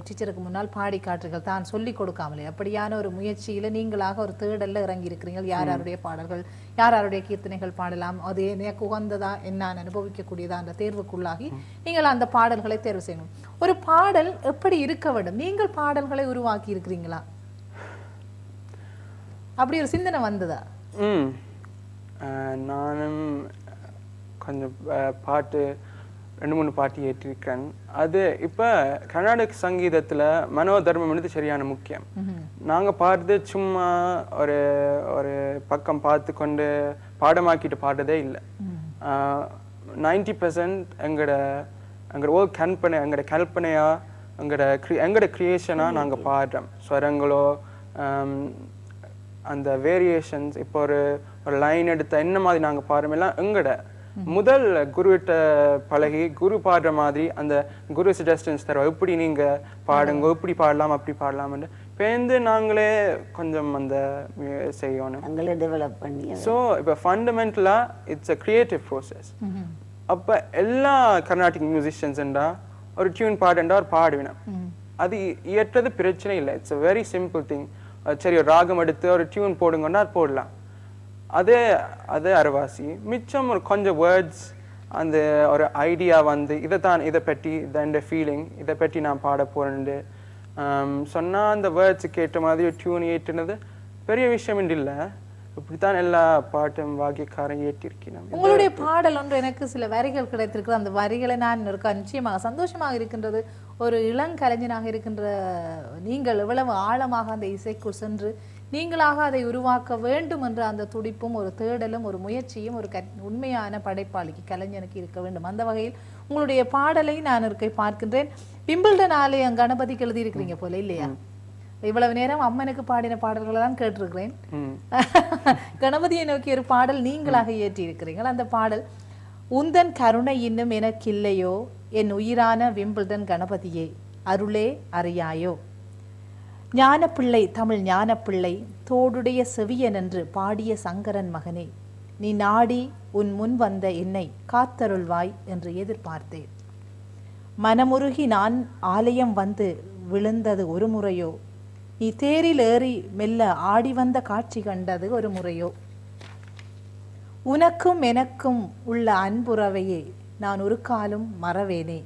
டீச்சருக்கு முன்னால் பாடி காட்டுறீர்கள், தான் சொல்லி கொடுக்காமலே. அப்படியான ஒரு முயற்சியில நீங்களாக ஒரு தேடல்ல இறங்கி இருக்கிறீர்கள். யாருடைய பாடல்கள், யாருடைய கீர்த்தனைகள் பாடலாம், அது எனக்கு உகந்ததா, என்ன அனுபவிக்கக்கூடியதா என்ற தேர்வுக்குள்ளாகி நீங்கள் அந்த பாடல்களை தேர்வு செய்யணும். ஒரு பாடல் எப்படி இருக்க வேண்டும்? நீங்கள் பாடல்களை உருவாக்கி இருக்கிறீங்களா? அப்படி ஒரு சிந்தனை வந்ததா? நானும் கொஞ்சம் பாட்டு 2-3 பாட்டு ஏற்றிருக்கேன். அது இப்போ கர்நாடக சங்கீதத்தில் மனோதர்மம் வந்து சரியான முக்கியம். நாங்கள் பாடுறது சும்மா ஒரு ஒரு பக்கம் பார்த்து கொண்டு பாடமாக்கிட்டு பாடுறதே இல்லை. 90% எங்களோட ஒர்க் எங்களோட கல்பனையாக எங்களோட கிரியேஷனாக நாங்கள் பாடுறோம். ஸ்வரங்களோ அந்த வேரியேஷன்ஸ், இப்போ ஒரு லைன் எடுத்த என்ன மாதிரி நாங்கள் பாடுறோம் எல்லாம் எங்களோட முதல் குருவிட்ட பழகி குரு பாடுற மாதிரி அந்த குரு சஜஷன்ஸ் தருவோம். எப்படி நீங்கள் பாடுங்க, எப்படி பாடலாம், அப்படி பாடலாம்னு பேருந்து நாங்களே கொஞ்சம் அந்த செய்யணும், நாங்களே டெவலப் பண்ணி. ஸோ இப்போ ஃபண்டமெண்டலாக இட்ஸ் அ கிரியேட்டிவ் ப்ரோசஸ். அப்போ எல்லா கர்நாடிக் மியூசிஷியன்ஸ்ண்டா ஒரு டியூன் பாடுண்டா ஒரு பாடுவினா அது இயற்றது பிரச்சனை இல்லை. It's a very simple thing. சரி, ஒரு ராகம் எடுத்து ஒரு டியூன் போடுங்கன்னா அது போடலாம். அதே அரவாசி மிச்சம் ஒரு கொஞ்சம் வேர்ட்ஸ், அந்த ஒரு ஐடியா வந்து இதை பற்றி இந்த ஃபீலிங் இதை பற்றி நான் பாட போறேன்னு சொன்னால் அந்த வேர்ட்ஸுக்கு ஏற்ற மாதிரி ஒரு டியூன் ஏற்றுனது பெரிய விஷயம் இல்லை. இப்படித்தான் எல்லா பாட்டும் வாக்கியக்காரன் ஏற்றிருக்கிறேன். உங்களுடைய பாடல் ஒன்று எனக்கு சில வரிகள் கிடைத்திருக்கிற அந்த வரிகளை நான் இருக்க நிச்சயமாக சந்தோஷமாக இருக்கின்றது. ஒரு இளங்கலைஞனாக இருக்கின்ற நீங்கள் எவ்வளவு ஆழமாக அந்த இசைக்குள் சென்று நீங்களாக அதை உருவாக்க வேண்டும் என்ற அந்த துடிப்பும் ஒரு தேடலும் ஒரு முயற்சியும் ஒரு உண்மையான படைப்பாளிக்கு கலைஞனுக்கு இருக்க வேண்டும். அந்த வகையில் உங்களுடைய பாடலை நான் இருக்கை பார்க்கின்றேன். விம்பிள்டன் ஆலயம் கணபதிக்கு எழுதி இருக்கிறீங்க போல இல்லையா? இவ்வளவு நேரம் அம்மனுக்கு பாடின பாடல்களை தான் கேட்டிருக்கிறேன். கணபதியை நோக்கி ஒரு பாடல் நீங்களாக இயற்றி இருக்கிறீர்கள். அந்த பாடல், உந்தன் கருணை இன்னும் எனக்கில்லையோ என் உயிரான விம்பிள்டன் கணபதியே அருளே அறியாயோ, ஞானப்பிள்ளை தமிழ் ஞானப்பிள்ளை தோடுடைய செவியன் என்று பாடிய சங்கரன் மகனே, நீ நாடி உன் முன் வந்த என்னை காத்தருள்வாய் என்று எதிர்பார்த்தேன். மனமுருகி நான் ஆலயம் வந்து விழுந்தது ஒரு முறையோ, நீ தேரில் ஏறி மெல்ல ஆடி வந்த காட்சி கண்டது ஒரு முறையோ, உனக்கும் எனக்கும் உள்ள அன்புறவையே நான் ஒரு காலம் மறவேனே,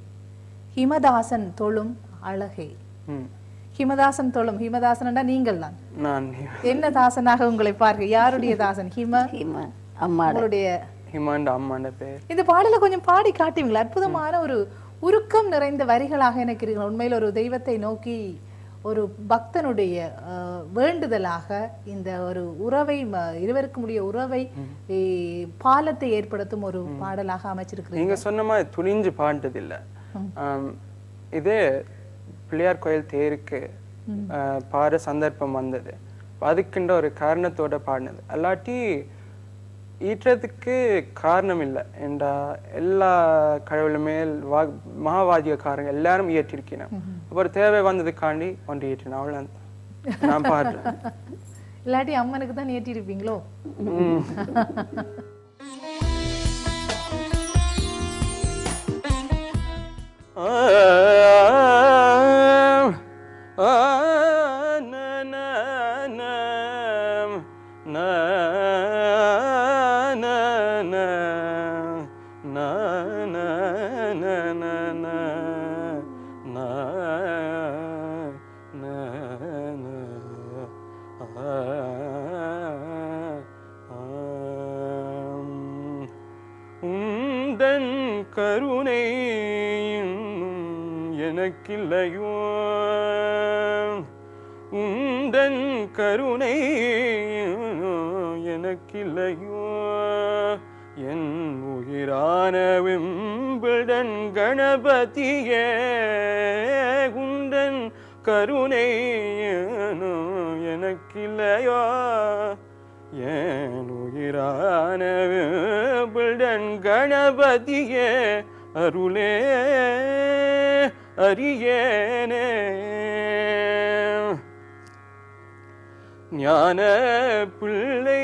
ஹிமதாசன் தொழும் அழகே. ஹிமதாசன் தொழும். ஹிமதாசன்டா நீங்கள் தான். நான் என்ன தாசனாக உங்களை பார்க்க? யாருடைய தாசன்? ஹிமா அம்மாட உங்களுடைய ஹிமாண்ட அம்மாண்ட பேர். இந்த பாடலை கொஞ்சம் பாடி காட்டுவீங்களா? அற்புதமான ஒரு உருக்கம் நிறைந்த வரிகளாக எனக்கு இருக்கு. உண்மையில் ஒரு தெய்வத்தை நோக்கி ஒரு பக்தனுடைய வேண்டுதலாக இந்த ஒரு உறவை இருவருக்கும் உடைய உறவை பாலத்தை ஏற்படுத்தும் ஒரு பாடலாக அமைச்சிருக்கிறீங்க. நீங்க சொன்ன மாதிரி துணிஞ்சு பாண்டது இல்ல. இதே பிள்ளையார் கோயில் தேருக்கு பாட சந்தர்ப்பம் வந்தது. அதுக்குன்ற ஒரு காரணத்தோட பாடினது. அல்லாட்டி ஈற்றத்துக்கு காரணம் இல்லை என்றா எல்லா கடவுளுமே மகாவாதியக்காரங்க எல்லாரும் இயற்றிருக்கணும். அப்புறம் தேவை வந்ததுக்காண்டி ஒன்று இயற்றினேன். அவ்வளோ நான் பாடுறேன். இல்லாட்டி அம்மனுக்கு தான் ஏற்றிருப்பீங்களோ? உந்தன் கருணை எனக்கில்லையோ, உந்தன் கருணை எனக்கில்லையோ, என் உயிரான விம்பிள்டன் கணபதியே, உந்தன் கருணை எனக்கில்லையோ, என் உயிரான விம்பிள்டன் கணபதியே, அருளே அறியேனே. ஞான பிள்ளை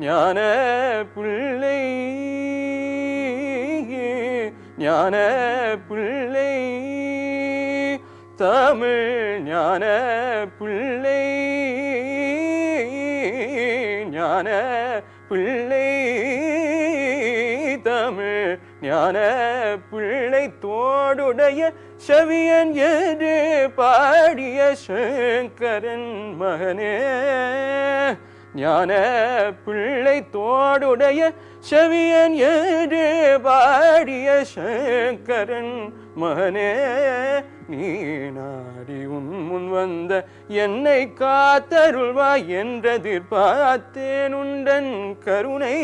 ஞான பிள்ளை ஞான பிள்ளை தமிழ் ஞான பிள்ளை ஞான பிள்ளை தமிழ் ஞான பிள்ளை தோடுடைய செவியன் என்று பாடிய சங்கரன் மகனே, ஞான பிள்ளை தோடுடைய செவியன் என்று பாடிய சங்கரன் மகனே, நீ நாடி உன் முன் வந்த என்னை காத்தருள்வாய் என்றெதிர்பார்த்தேன். உண்டன் கருணை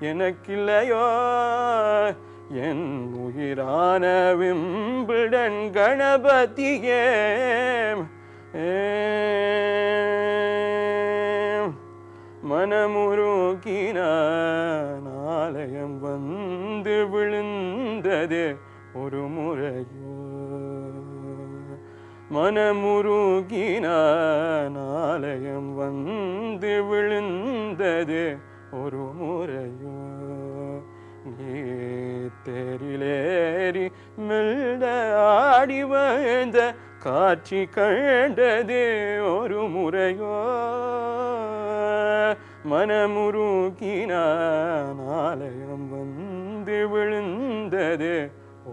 எனக்கில்லையோ, என் உயிரான விம்பிள்டன் கணபதியே, மனமுருகின ஆலயம் வந்து விழுந்தது ஒரு முறையோ, மனமுருகின ஆலயம் வந்து விழுந்தது ஒரு முறையோ, நீ தெரிலேறி மெல்ல ஆடி வந்த காட்சி கண்டது ஒரு முறையோ, மனமுருகின ஆலயம் வந்து விழுந்தது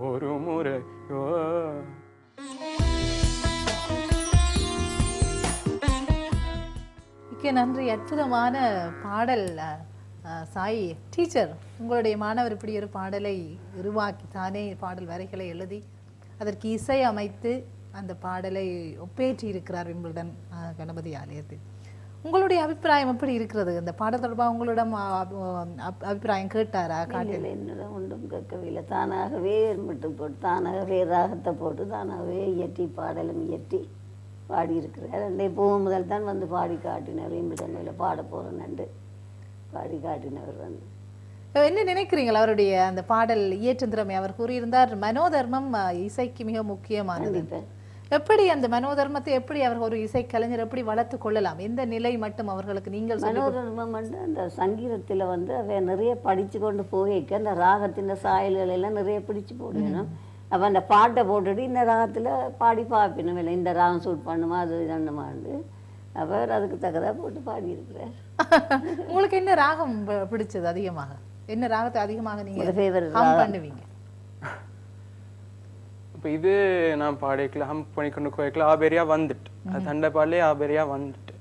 ஒரு முறையோ. மிக்க நன்றி. அற்புதமான பாடல் சாய் டீச்சர். உங்களுடைய மாணவர் இப்படி ஒரு பாடலை உருவாக்கி தானே பாடல் வரிகளை எழுதி அதற்கு இசை அமைத்து அந்த பாடலை ஒப்பேற்றி இருக்கிறார் விம்பிள்டன் கணபதி ஆலயத்தில். உங்களுடைய அபிப்பிராயம் எப்படி இருக்கிறது? இந்த பாடல் தொடர்பாக உங்களிடம் அபிப்பிராயம் கேட்டாரா? காட்டில் என்னிடம் ஒன்றும் கேட்கவில்லை. தானாகவே மட்டும் போட்டு தானாகவே ராகத்தை போட்டு தானாகவே இயற்றி பாடலும் இயற்றி பாடியிருக்கிறார். அன்றைய போகும் முதல் தான் வந்து பாடி காட்டினவர். விம்பிள்டன் பாட போகிறேன்னு பாடி காட்டினவர் வந்து. என்ன நினைக்கிறீங்களா அவருடைய அந்த பாடல் இயற்றும் திறமை? அவர் கூறியிருந்தார் மனோதர்மம் இசைக்கு மிக முக்கியமானது. எப்படி அந்த மனோதர்மத்தை எப்படி அவர் ஒரு இசை கலைஞர் எப்படி வளர்த்து கொள்ளலாம்? எந்த நிலை மட்டும் அவர்களுக்கு நீங்கள் மனோதர்மம் வந்து அந்த சங்கீதத்தில் வந்து அவை நிறைய படித்து கொண்டு போய்க்க அந்த ராகத்தின் சாயல்கள் எல்லாம் நிறைய பிடிச்சு போடணும். அப்போ அந்த பாட்டை போட்டுட்டு இந்த ராகத்தில் பாடி பார்ப்பினும் இல்லை இந்த ராகம் சூட் பண்ணுமா அது இதண்ணுமாண்டு அப்போ அவர் அதுக்கு தக்கதாக போட்டு பாடியிருக்கிறார். உங்களுக்கு என்ன ராகம் பிடிச்சது அதிகமாக? என்ன ராகத்தை அதிகமாக நீங்க உங்களோட favorite hum ராகம்? பண்ணுவீங்க? இப்போ இது நான் பாடிக்கல ஹம் பண்ணிக்கொண்டு கோயிக்கல ஆபேரியா வந்துட்டு அது தண்டை பாடலே ஆபேரியா வந்துட்டு.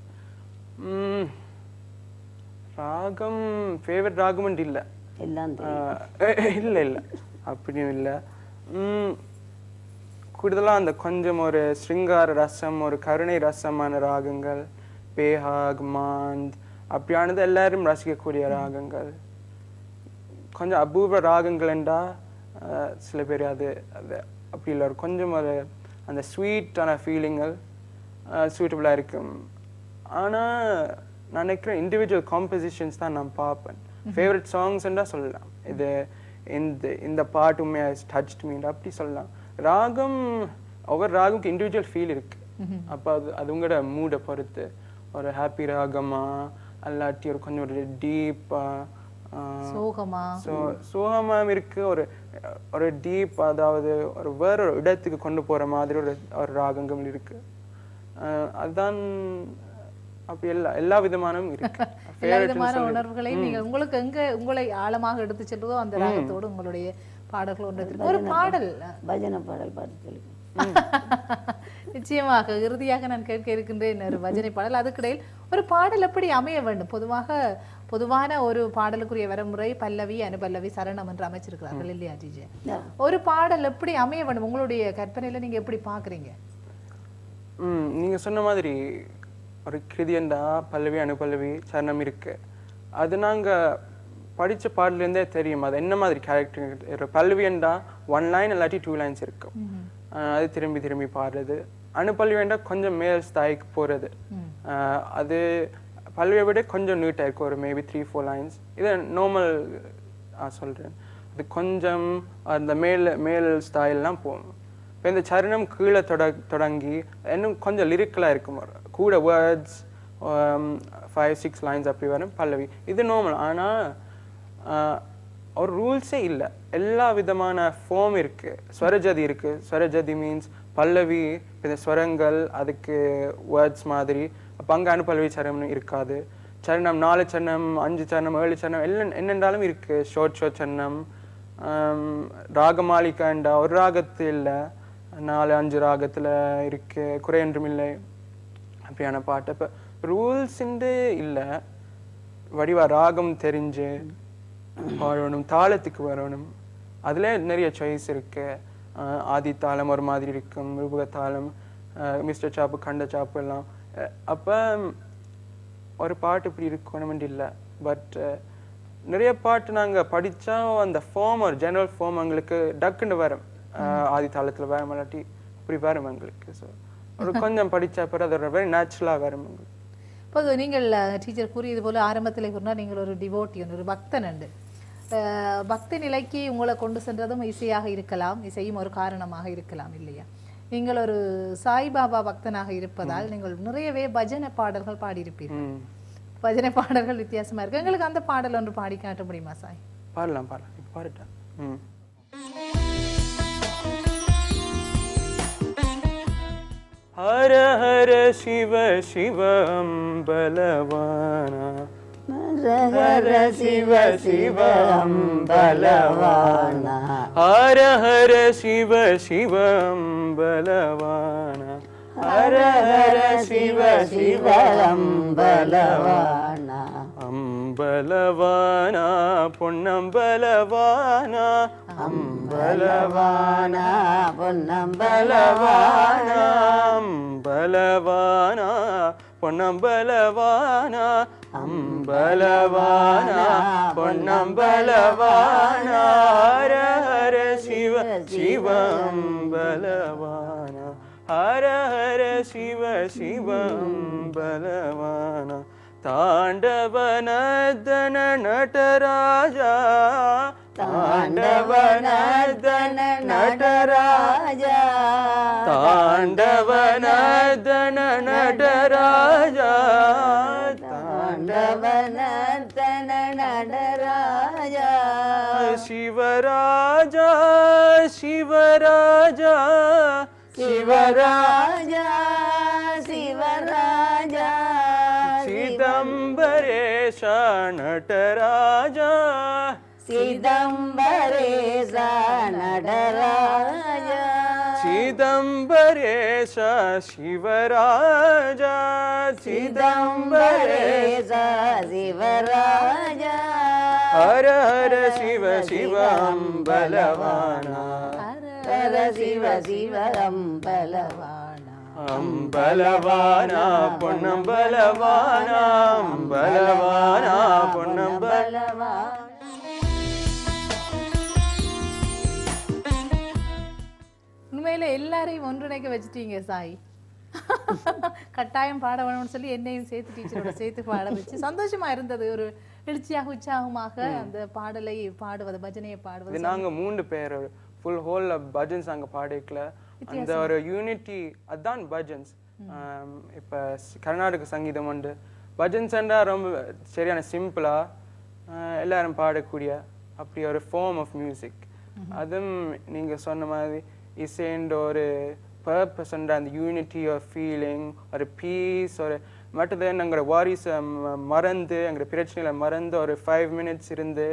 ராகம் ஃபேவரட் ராகம்னு இல்லை. எல்லாம் இல்லை இல்லை அப்படியும் இல்லை. கூடுதலாக அந்த கொஞ்சம் ஒரு ஸ்ருங்கார ரசம் ஒரு கருணை ரசமான ராகங்கள் பேஹாக் மாந்த் அப்படியானது எல்லாரும் ரசிக்கக்கூடிய ராகங்கள். கொஞ்சம் அபூர்வ ராகங்கள் என்றா சில பேர் அது அது அப்படி இல்லை கொஞ்சம் ஒரு அந்த ஸ்வீட்டான ஃபீலிங்கள் சூட்டபுளாக இருக்கும். ஆனால் நான் நினைக்கிறேன் இண்டிவிஜுவல் காம்போசிஷன்ஸ் தான் நான் பார்ப்பேன். ஃபேவரட் சாங்ஸ்ன்றா சொல்லலாம் இது இந்த பாட்டு உண்மையாக டச்ட் மீன் அப்படி சொல்லலாம். ராகம் ஒவ்வொரு ராகமுக்கு இண்டிவிஜுவல் ஃபீல் இருக்கு. அப்போ அது உங்களோட மூடை பொறுத்து ஒரு ஹாப்பி ராகமா அல்லாட்டி ஒரு கொஞ்சம் ஒரு டீப்பா சோகமா இருக்கு ஒரு ஒரு டீப் அதாவது ஒரு வேற ஒரு இடத்துக்கு கொண்டு போற மாதிரி ஒரு ராகங்கள் இருக்கு. அதுதான் அப்படி எல்லா விதமானும் இருக்கு. எல்லா விதமான உணர்வுகளையும் நீங்க உங்களுக்கு உங்களை ஆழமாக எடுத்து செல்வதோ அந்த ராகத்தோடு உங்களுடைய பாடல்கள் ஒன்று. ஒரு பாடல் பஜனை பாடல் பாட்டு சொல்லி நிச்சயமாக இறுதியாக நான் கேட்க இருக்கின்றேன் ஒரு பஜனை பாடல். அதுக்கிடையில் ஒரு பாடல் எப்படி அமைய வேண்டும்? பொதுவான ஒரு பாடலுக்குரிய வரமுறை பல்லவி அனுபல்லவி சரணம் என்று அமைச்சிருக்கிறார்கள் இல்லையா ஜிஜே? ஒரு பாடல் எப்படி அமைய வேண்டும் உங்களுடைய கற்பனையில நீங்க எப்படி பாக்குறீங்க? நீங்க சொன்ன மாதிரி ஒரு கிருதியண்டா பல்லவி அனுபல்லவி சரணம் இருக்கு. அது நாங்க படிச்ச பாடலேருந்தே தெரியும் அது என்ன மாதிரி கேரக்டர். பல்லவியண்டா 1 லைன் இல்லாட்டி 2 லைன்ஸ் இருக்கும். அது திரும்பி திரும்பி பாடுறது. அனுபல்லவியண்டா கொஞ்சம் மேல் ஸ்தாய்க்கு போறது. அது பல்லவியை விட கொஞ்சம் நீட்டாக இருக்கும் ஒரு மேபி 3-4 லைன்ஸ். இது நார்மல் சொல்கிறேன். அது கொஞ்சம் அந்த மேல் ஸ்டைல்லாம் போகும். இப்போ இந்த சரணம் கீழே தொடங்கி இன்னும் கொஞ்சம் லிரிக்கலாக இருக்கும் கூட வேர்ட்ஸ் 5-6 லைன்ஸ் அப்படி வரும் பல்லவி. இது நார்மல். ஆனால் ஒரு ரூல்ஸே இல்லை. எல்லா விதமான ஃபார்ம் இருக்குது. ஸ்வரஜதி இருக்குது. ஸ்வரஜதி மீன்ஸ் பல்லவி இந்த ஸ்வரங்கள் அதுக்கு வேர்ட்ஸ் மாதிரி. அப்போ அங்கே அனுபல்லவி சரணம் இருக்காது. சரணம் 4 சரணம் 5 சரணம் 7 சரணம் எல்லாம் என்னென்றாலும் இருக்குது. ஷோர்ட் சரணம் ராகமாலிகாண்டா ஒரு ராகத்து இல்லை 4-5 ராகத்தில் இருக்கு குறையொன்றும் இல்லை அப்படியான பாட்டு. இப்போ ரூல்ஸுண்டு இல்லை. வடிவா ராகம் தெரிஞ்சு பாடணும் தாளத்துக்கு வரணும். அதில் நிறைய சாய்ஸ் இருக்கு. ஆதி தாளம் ஒரு மாதிரி இருக்கும் ரூபக தாளம் மிஸ்டர் சாப்பு கண்ட சாப்பு எல்லாம். அப்போ ஒரு பாட்டு இப்படி இருக்கணும்னு இல்லை. பட் நிறைய பாட்டு நாங்கள் படித்தா அந்த ஃபார்ம் ஒரு ஜெனரல் ஃபார்ம் எங்களுக்கு டக்குன்னு வரும். ஆதி தாளத்தில் வரும் இல்லாட்டி இப்படி வரும் எங்களுக்கு. ஸோ ஒரு கொஞ்சம் படித்தா பிறகு அது ஒரு வெரி நேச்சுரலாக வரும் எங்களுக்கு. இப்போ நீங்கள் டீச்சர் கூறியது போல ஆரம்பத்தில் கூறினா நீங்கள் ஒரு டிவோட்டியன் ஒரு பக்தன் உண்டு. பக்தி நிலைக்கு உங்களை கொண்டு சென்றதும் இசையாக இருக்கலாம். இசையும் ஒரு காரணமாக இருக்கலாம் இல்லையா? நீங்கள் ஒரு சாய்பாபா பக்தனாக இருப்பதால் நீங்கள் நிறையவே பஜனை பாடல்கள் பாடியிருப்பீர்கள். பஜனை பாடல்கள் வித்தியாசமா இருக்கு. எங்களுக்கு அந்த பாடல் ஒன்று பாடி காட்ட முடியுமா சாய்? பாடலாம் பாருட்டா. ஹர ஹர சிவ சிவ அம்பலவானா ஹர சிவ சிவ அம்பலவானா ஹர ஹர சிவ சிவ அம்பலவானா ஹர ஹர சிவ சிவ அம்பலவானா அம்பலவானா பொன்னம்பலவானா அம்பலவானா பொன்னம்பலவானா அம்பலவானா பொன்னம்பலவானா அம்பலவானா பொன்னம்பலவானா ஹர ஹர சிவ சிவ அம்பலவானா ஹர ஹர சிவ சிவ அம்பலவானா தாண்டவனதன நடராஜா தாண்டவனதன நடராஜா தாண்டவனதன நடராஜா தாண்டவனதன நடராஜா சிவராஜா சிவராஜா சிவராஜா சிவராஜா நடராஜா சிதம்பரேச நடராஜா சிதம்பரேச சிவராஜா சிதம்பரேச சிவராஜா ஹர ஹர சிவ சிவ அம்பலவானா ஹர சிவ சிவ அம்பலவானா அம்பலவானா பொன்னம்பலவானா அம்பலவானா பொன்னம்பலவானா. உண்மையில எல்லாரையும் ஒன்றிணைக்க வச்சுட்டீங்க சாய். கட்டாயம் பாட வேணும்னு சொல்லி என்னையும் சேர்த்து டீச்சரோட சேர்த்து பாட வச்சு சந்தோஷமா இருந்தது. ஒரு எழுச்சியாக உற்சாகமாக அந்த பாடலை பாடுவது, பஜனையை பாடுவது. நாங்க 3 பேர் ஃபுல் ஹோல் பஜன்ஸ் அங்க பாடிக்கல. அந்த ஒரு யூனிட்டி அதான் பஜன்ஸ். இப்ப கர்நாடக சங்கீதம் உண்டு. பஜன்ஸ் ரொம்ப சரியான சிம்பிளா எல்லாரும் பாடக்கூடிய அப்படி ஒரு ஃபார்ம் ஆஃப் மியூசிக். அதுவும் நீங்க சொன்ன மாதிரி இசைன்ற ஒரு பர்பஸ், அந்த யூனிட்டி ஆஃப் ஃபீலிங், ஒரு பீஸ், ஒரு மற்றது எங்களோட வாரிசை மறந்து எங்களோட பிரச்சனைகளை மறந்து ஒரு 5 minutes இருந்து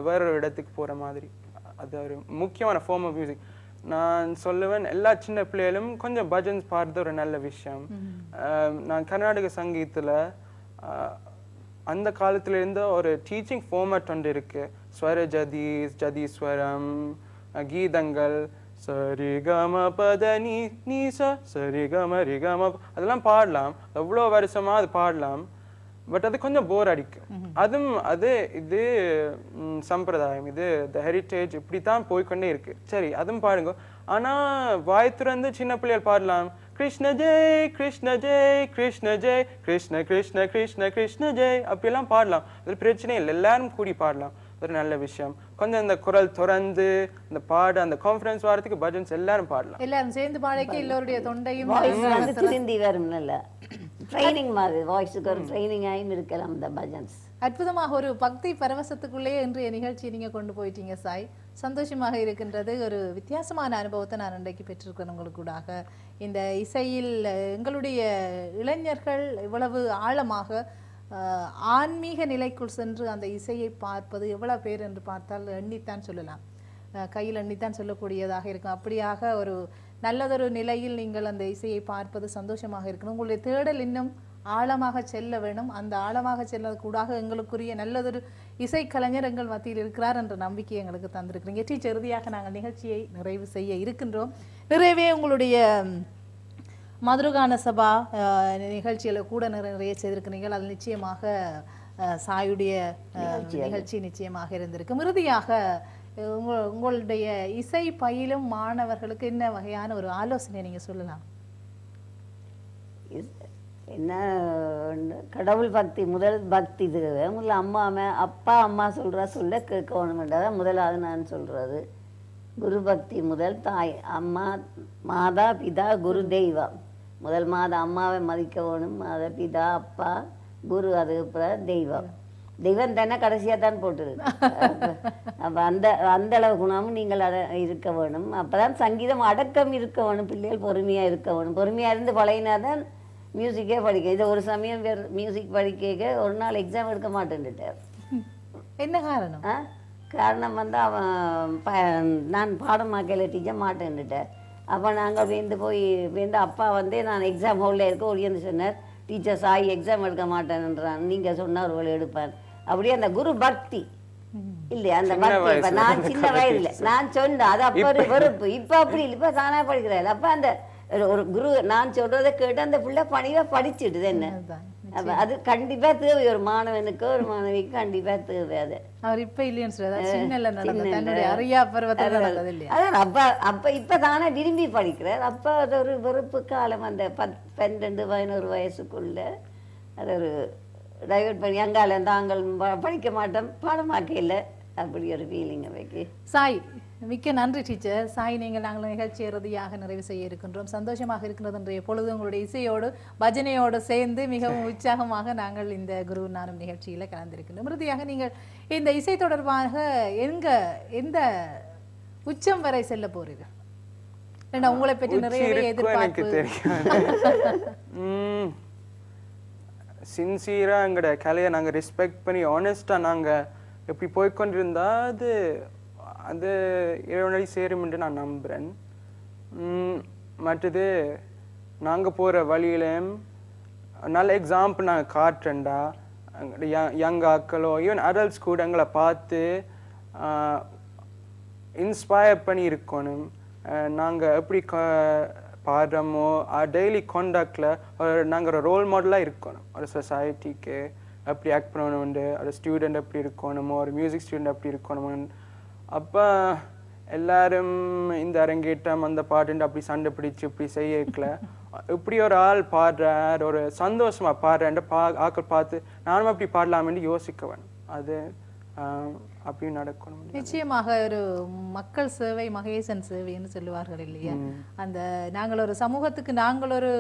வேறொரு இடத்துக்கு போற மாதிரி. அது ஒரு முக்கியமான ஃபார்ம் ஆஃப் மியூசிக். நான் சொல்லுவேன் எல்லா சின்ன பிள்ளைகளும் கொஞ்சம் பஜன்ஸ் பாடுறது ஒரு நல்ல விஷயம். நான் கர்நாடக சங்கீதத்துல அந்த காலத்துல இருந்த ஒரு டீச்சிங் ஃபார்மேட் ஒன்று இருக்கு. ஸ்வர ஜதீஸ், ஜதீஸ்வரம், கீதங்கள், சரிகம பத நீச சரிகம ரிகம, அதெல்லாம் பாடலாம். எவ்வளோ வருஷமா அது பாடலாம். பட் அது கொஞ்சம் போர் அடிக்கும். அதுவும் இது சம்பிரதாயம், இது ஹெரிட்டேஜ், இப்படித்தான் போய்கொண்டே இருக்கு. சரி, அதுவும் பாருங்க. ஆனா வாய் திறந்து சின்ன பிள்ளைகள் பாடலாம், கிருஷ்ண ஜெய் கிருஷ்ண ஜெய் கிருஷ்ண ஜெய் கிருஷ்ண கிருஷ்ண கிருஷ்ண கிருஷ்ண ஜெய் அப்படியெல்லாம் பாடலாம். அது பிரச்சனை இல்லை, எல்லாரும் கூடி பாடலாம். ஒரு நல்ல விஷயம். கொஞ்சம் அந்த குரல் திறந்து அந்த பாட அந்த கான்ஃபிடன்ஸ் வரதுக்கு பஜன்ஸ் எல்லாரும் பாடலாம். எல்லாரும் சேர்ந்து பாடಕ್ಕೆ எல்லோருடைய தொண்டையும் திருந்தி வரும். நல்ல ட்ரைனிங் மாதிரி வாய்ஸுக்கு ஒரு ட்ரைனிங் ஆயும் இருக்கலாம் இந்த பஜன்ஸ். அற்புதமாக ஒரு பக்தி பரவசத்துக்குள்ளே இன்றைய நிகழ்ச்சியை நீங்க கொண்டு போயிட்டீங்க சாய். சந்தோஷமாக இருக்கின்றது. ஒரு வித்தியாசமான அனுபவத்தை நான் இன்றைக்கு பெற்றிருக்கிறேன் உங்களுக்கூடாக. இந்த இசையில் எங்களுடைய இளைஞர்கள் இவ்வளவு ஆழமாக ஆன்மீக நிலைக்குள் சென்று அந்த இசையை பார்ப்பது எவ்வளவு பேர் என்று பார்த்தால் எண்ணித்தான் சொல்லலாம், கையில் எண்ணித்தான் சொல்லக்கூடியதாக இருக்கும். அப்படியாக ஒரு நல்லதொரு நிலையில் நீங்கள் அந்த இசையை பார்ப்பது சந்தோஷமாக இருக்கணும். உங்களுடைய தேடல் இன்னும் ஆழமாக செல்ல வேணும். அந்த ஆழமாக செல்லக்கூடாக எங்களுக்குரிய நல்லதொரு இசைக்கலைஞர் எங்கள் மத்தியில் இருக்கிறார் என்ற நம்பிக்கை எங்களுக்கு தந்திருக்கிறீங்க. டீச்சர், இறுதியாக நாங்கள் நிகழ்ச்சியை நிறைவு செய்ய இருக்கின்றோம். நிறைவே உங்களுடைய மதுரகான சபா நிகழ்ச்சிகளை கூட நிறைய செய்திருக்கிறீர்கள். அது நிச்சயமாக சாயுடைய நிகழ்ச்சி நிச்சயமாக இருந்திருக்கும். இறுதியாக உங்களுடைய இசை பயிலும் மாணவர்களுக்கு என்ன வகையான ஒரு ஆலோசனை நீங்க சொல்லலாம்? என்ன, கடவுள் பக்தி முதல் பக்தி. இது முதல்ல அப்பா அம்மா சொல்ல கேட்கணுமென்றதான் முதலாவது நான் சொல்றது. குரு பக்தி முதல். தாய் அம்மா, மாதா பிதா குரு தெய்வம். முதல் அம்மாவை மதிக்க வேணும். மாதா பிதா அப்பா குரு, அதுக்கப்புறம் தெய்வம். தெய்வம் தானே கடைசியாக தான் போட்டுது. அப்போ அந்த அளவு குணமும் நீங்கள் இருக்க வேணும். அப்போதான் சங்கீதம் அடக்கம் இருக்க வேணும். பிள்ளைகள் பொறுமையாக இருக்க வேணும். பொறுமையாக இருந்து பழகினா தான் மியூசிக்கே படிக்க. இது ஒரு சமயம் மியூசிக் படிக்க ஒரு நாள் எக்ஸாம் எடுக்க மாட்டேன்ட்டார். என்ன காரணம்? காரணம் அவன் நான் பாடமாக்கையில் டீச்சர் மாட்டேன்ட்டார். அப்போ நாங்கள் வேந்து அப்பா நான் எக்ஸாம் ஹாலில் இருக்க ஒழியன்னு சொன்னார். டீச்சர் சாய் எக்ஸாம் எடுக்க மாட்டேன்ன்றான், நீங்கள் சொன்னால் ஒரு வேலை எடுப்பார். அப்படியே அந்த குரு பக்தி இல்லையா, அந்த பக்தி. நான் சின்ன வயதில் நான் சொன்னேன், அது அப்போ ஒரு வெறுப்பு. இப்போ அப்படி இல்லை, இப்போ தானாக படிக்கிறாள். அப்போ அந்த ஒரு குரு நான் சொல்றதை கேட்டு அந்த பிள்ளை பணிவா படிச்சுடுது. என்ன அது கண்டிப்பா தேவை. ஒரு மாணவனுக்கு ஒரு மாணவிக்கு கண்டிப்பா தேவை. அது அவர் இப்ப இல்லைன்னு அதான் அப்ப இப்ப தானே விரும்பி படிக்கிறார். அப்ப அது ஒரு வெறுப்பு காலம். அந்த 12-11 வயசுக்குள்ள அது ஒரு டைவர்ட் பண்ணி அங்கால தாங்கள் படிக்க மாட்டோம், பாடமாக்க இல்லை, அப்படி ஒரு ஃபீலிங் வைக்க. சாய், மிக்க நன்றி டீச்சர். சாய், நாங்கள் நிகழ்ச்சி இறுதியாக நிறைவு செய்ய இருக்கின்றோம். சந்தோஷமாக இருக்கின்றது. இன்றைய பொழுது உங்களுடைய இசையோடு பஜனையோடு சேர்ந்து மிகவும் உற்சாகமாக நாங்கள் இந்த குரு நானும் நிகழ்ச்சியில் கலந்திருக்கின்றோம். இறுதியாக நீங்கள் இந்த இசை தொடர்பாக எந்த உச்சம் வரை செல்ல போறீர்கள்? உங்களை பற்றி நிறைய எதிர்பார்ப்பு. சின்சியராக எங்களோட கலையை நாங்கள் ரெஸ்பெக்ட் பண்ணி ஆனஸ்டாக நாங்கள் எப்படி போய்க்கொண்டிருந்தா அது அது இறைவனடி சேரும்னு நான் நம்புகிறேன். மற்றது நாங்கள் போகிற வழியிலையும் நல்ல எக்ஸாம்பிள் நாங்கள் காட்டுறேன்டா யங் ஆக்களோ ஈவன் அடல்ட்ஸ் கூட எங்களை பார்த்து இன்ஸ்பயர் பண்ணி இருக்கணும். நாங்கள் எப்படி பாடுறோமோ டெய்லி கான்டாக்டில் நாங்கள் ஒரு ரோல் மாடலாக இருக்கணும். ஒரு சொசைட்டிக்கு எப்படி ஆக்ட் பண்ணணும்னு, ஒரு ஸ்டூடெண்ட் எப்படி இருக்கணுமோ, ஒரு மியூசிக் ஸ்டூடெண்ட் எப்படி இருக்கணுமோ. அப்போ எல்லாரும் இந்த அரங்கேற்றம் அந்த பாட்டுன்னு அப்படி சண்டை பிடிச்சி இப்படி செய்யல. இப்படி ஒரு ஆள் பாடுறார், ஒரு சந்தோஷமாக பாடுறேன் ஆக்கள் பார்த்து நானும் அப்படி பாடலாமேன்னு யோசிக்க வேணும். அது அப்படி நடக்கணும். நிச்சயமாக ஒரு மக்கள் சேவை மகேசன் சேவைன்னு சொல்லுவார்கள் இல்லையா? அந்த நாங்கள் ஒரு சமூகத்துக்கு நாங்கள் ஒரு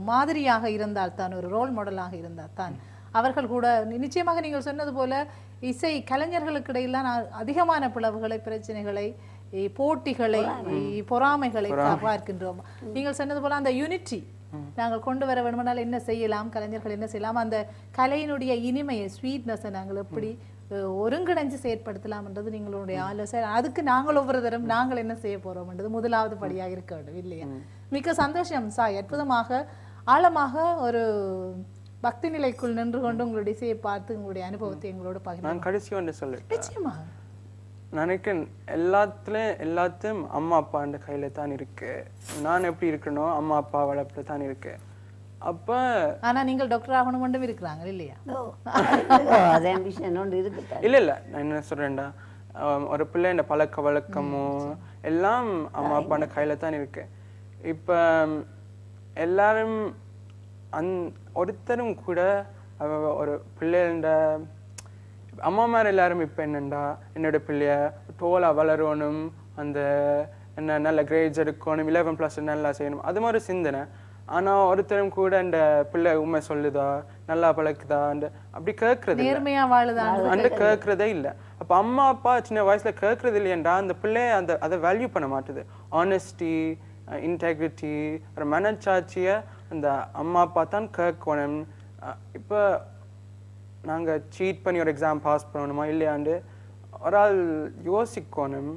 மாதிரியாக இருந்தால் தான், ஒரு ரோல் மாடலாக இருந்தால் தான் அவர்கள் கூட நிச்சயமாக நீங்கள் சொன்னது போல இசை கலைஞர்களுக்கு இடையில்தான் அதிகமான பிளவுகளை, பிரச்சனைகளை, போட்டிகளை, பொறாமைகளை பார்க்கின்றோம். நீங்கள் சொன்னது போல அந்த யூனிட்டி நாங்கள் கொண்டு வர வேண்டுமானால் என்ன செய்யலாம், கலைஞர்கள் என்ன செய்யலாம், அந்த கலையினுடைய இனிமையை, ஸ்வீட்னஸை நாங்கள் எப்படி ஒருங்கிணைஞ்சு செயற்படுத்தலாம்ன்றது நீங்களுடைய ஆலோசனை. அதுக்கு நாங்கள் ஒவ்வொரு தரம் நாங்கள் என்ன செய்ய போறோம்ன்றது முதலாவது படியாக இருக்க வேண்டும் இல்லையா? மிக்க சந்தோஷம் சாய். அற்புதமாக ஆழமாக ஒரு பக்தி நிலைக்குள் நின்று கொண்டு உங்களுடைய இசையை பார்த்து உங்களுடைய அனுபவத்தை எங்களோடு பகிர்ந்து. நான் கடைசி ஒன்று சொல்லிட்டேன். நிச்சயமாக நினைக்கிறேன் எல்லாத்தையும் அம்மா அப்பான்ற கையில தான் இருக்கு. நான் எப்படி இருக்கணும், அம்மா அப்பா வளர்ப்புல தான் இருக்கு. அப்ப ஆனா நீங்கள் டாக்டர் ஆகணும் மட்டும் இருக்கிறாங்க இல்லையா? இல்ல நான் என்ன சொல்றேன்டா, ஒரு பிள்ளைண்ட பழக்க வழக்கமோ எல்லாம் அம்மா அப்பாண்ட கையில தான் இருக்கு. இப்ப எல்லாரும் ஒருத்தரும் கூட ஒரு பிள்ளைண்ட அம்மா மாதிரி எல்லாரும் இப்ப என்னண்டா என்னோட பிள்ளைய டோலா வளரணும், அந்த என்ன நல்ல கிரேட்ஸ் எடுக்கணும், 11+ நல்லா செய்யணும், அது மாதிரி சிந்தனை. ஆனா ஒருத்தரும் கூட இந்த பிள்ளை உண்மை சொல்லுதா, நல்லா பழக்குதா அப்படி கேட்கறது கேட்கறதே இல்லை. அப்ப அம்மா அப்பா சின்ன வயசுல கேட்கறது இல்லையன்றா அந்த பிள்ளைய அதை வேல்யூ பண்ண மாட்டுது. ஆனஸ்டி, இன்டெகிரிட்டி, ஒரு மனச்சாட்சிய அந்த அம்மா அப்பா தான் கேட்கணும். இப்போ நாங்க சீட் பண்ணி ஒரு எக்ஸாம் பாஸ் பண்ணணுமா இல்லையாண்டு ஒரு ஆள் யோசிக்கணும்.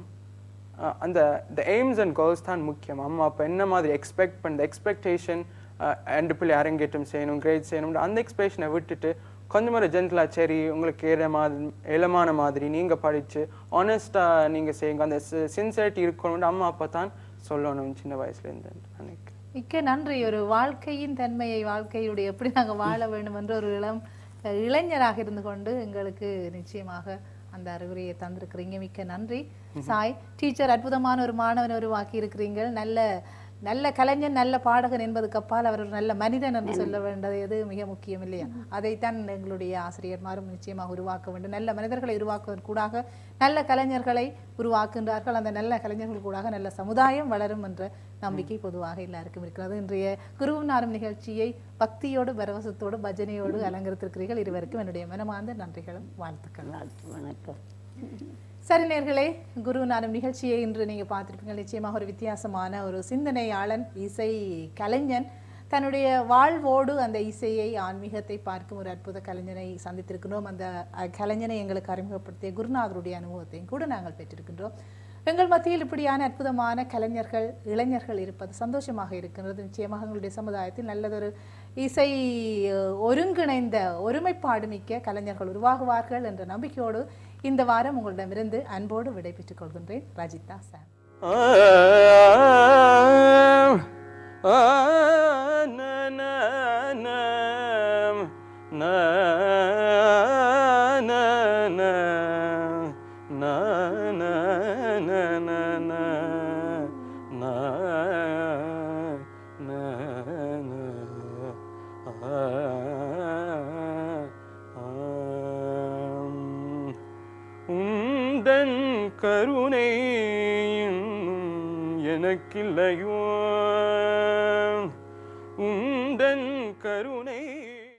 அந்த எய்ம்ஸ் அண்ட் கோல்ஸ் தான் முக்கியம். அம்மா அப்பா என்ன மாதிரி எக்ஸ்பெக்ட் பண்ண எக்ஸ்பெக்டேஷன், ரெண்டு பிள்ளை அரங்கேற்றம் செய்யணும், கிரேட் செய்யணும், அந்த எக்ஸ்பெக்டேஷனை விட்டுட்டு கொஞ்சம் ஒரு ஜென்டலாக சரி உங்களுக்கு ஏலமான மாதிரி நீங்கள் படித்து ஆனஸ்டாக நீங்கள் செய்யுங்க, அந்த சின்சியரிட்டி இருக்கணும்னு அம்மா அப்பா தான் சொல்லணும் சின்ன வயசுலேருந்து நினைக்கிறேன். மிக்க நன்றி. ஒரு வாழ்க்கையின் தன்மையை, வாழ்க்கையுடைய எப்படி நாங்கள் வாழ வேண்டும் என்ற ஒரு இளைஞராக இருந்து கொண்டு எங்களுக்கு நிச்சயமாக அந்த அறிவுரையை தந்திருக்கிறீங்க. மிக்க நன்றி சாய். டீச்சர், அற்புதமான ஒரு மாணவனை உருவாக்கி இருக்கிறீர்கள். நல்ல கலைஞன், நல்ல பாடகன் என்பதுக்கு அப்பால் அவர் ஒரு நல்ல மனிதன் என்று சொல்ல வேண்டியது மிக முக்கியம் இல்லையா? அதைத்தான் எங்களுடைய ஆசிரியர்மாரும் நிச்சயமாக உருவாக்க வேண்டும். நல்ல மனிதர்களை உருவாக்குவதற்கூடாக நல்ல கலைஞர்களை உருவாக்குகின்றார்கள். அந்த நல்ல கலைஞர்கள் கூடாக நல்ல சமுதாயம் வளரும் என்ற நம்பிக்கை பொதுவாக எல்லாருக்கும் இருக்கிறது. இன்றைய குருவும் நாரும் நிகழ்ச்சியை பக்தியோடு, பரவசத்தோடு, பஜனையோடு அலங்கரித்திருக்கிறீர்கள். இருவருக்கும் என்னுடைய மனமார்ந்த நன்றிகளும் வாழ்த்துக்கள். வணக்கம். சரி நேர்களே, குரு நானும் நிகழ்ச்சியை இன்று நீங்கள் பார்த்துருப்பீங்க. நிச்சயமாக ஒரு வித்தியாசமான ஒரு சிந்தனையாளன், இசை கலைஞன், தன்னுடைய வாழ்வோடு அந்த இசையை, ஆன்மீகத்தை பார்க்கும் ஒரு அற்புத கலைஞனை சந்தித்திருக்கின்றோம். அந்த கலைஞனை எங்களுக்கு அறிமுகப்படுத்திய குருநாதருடைய அனுபவத்தையும் கூட நாங்கள் பெற்றிருக்கின்றோம். எங்கள் மத்தியில் இப்படியான அற்புதமான கலைஞர்கள், இளைஞர்கள் இருப்பது சந்தோஷமாக இருக்கின்றது. நிச்சயமாக எங்களுடைய சமுதாயத்தில் நல்லதொரு இசை ஒருங்கிணைந்த, ஒருமைப்பாடு மிக்க கலைஞர்கள் உருவாகுவார்கள் என்ற நம்பிக்கையோடு இந்த வாரம் உங்களிடமிருந்து அன்போடு விடைபெற்றுக் கொள்கின்றேன். ரஜிதா சாம். உந்தன் கருணை எனக்கில்லையோ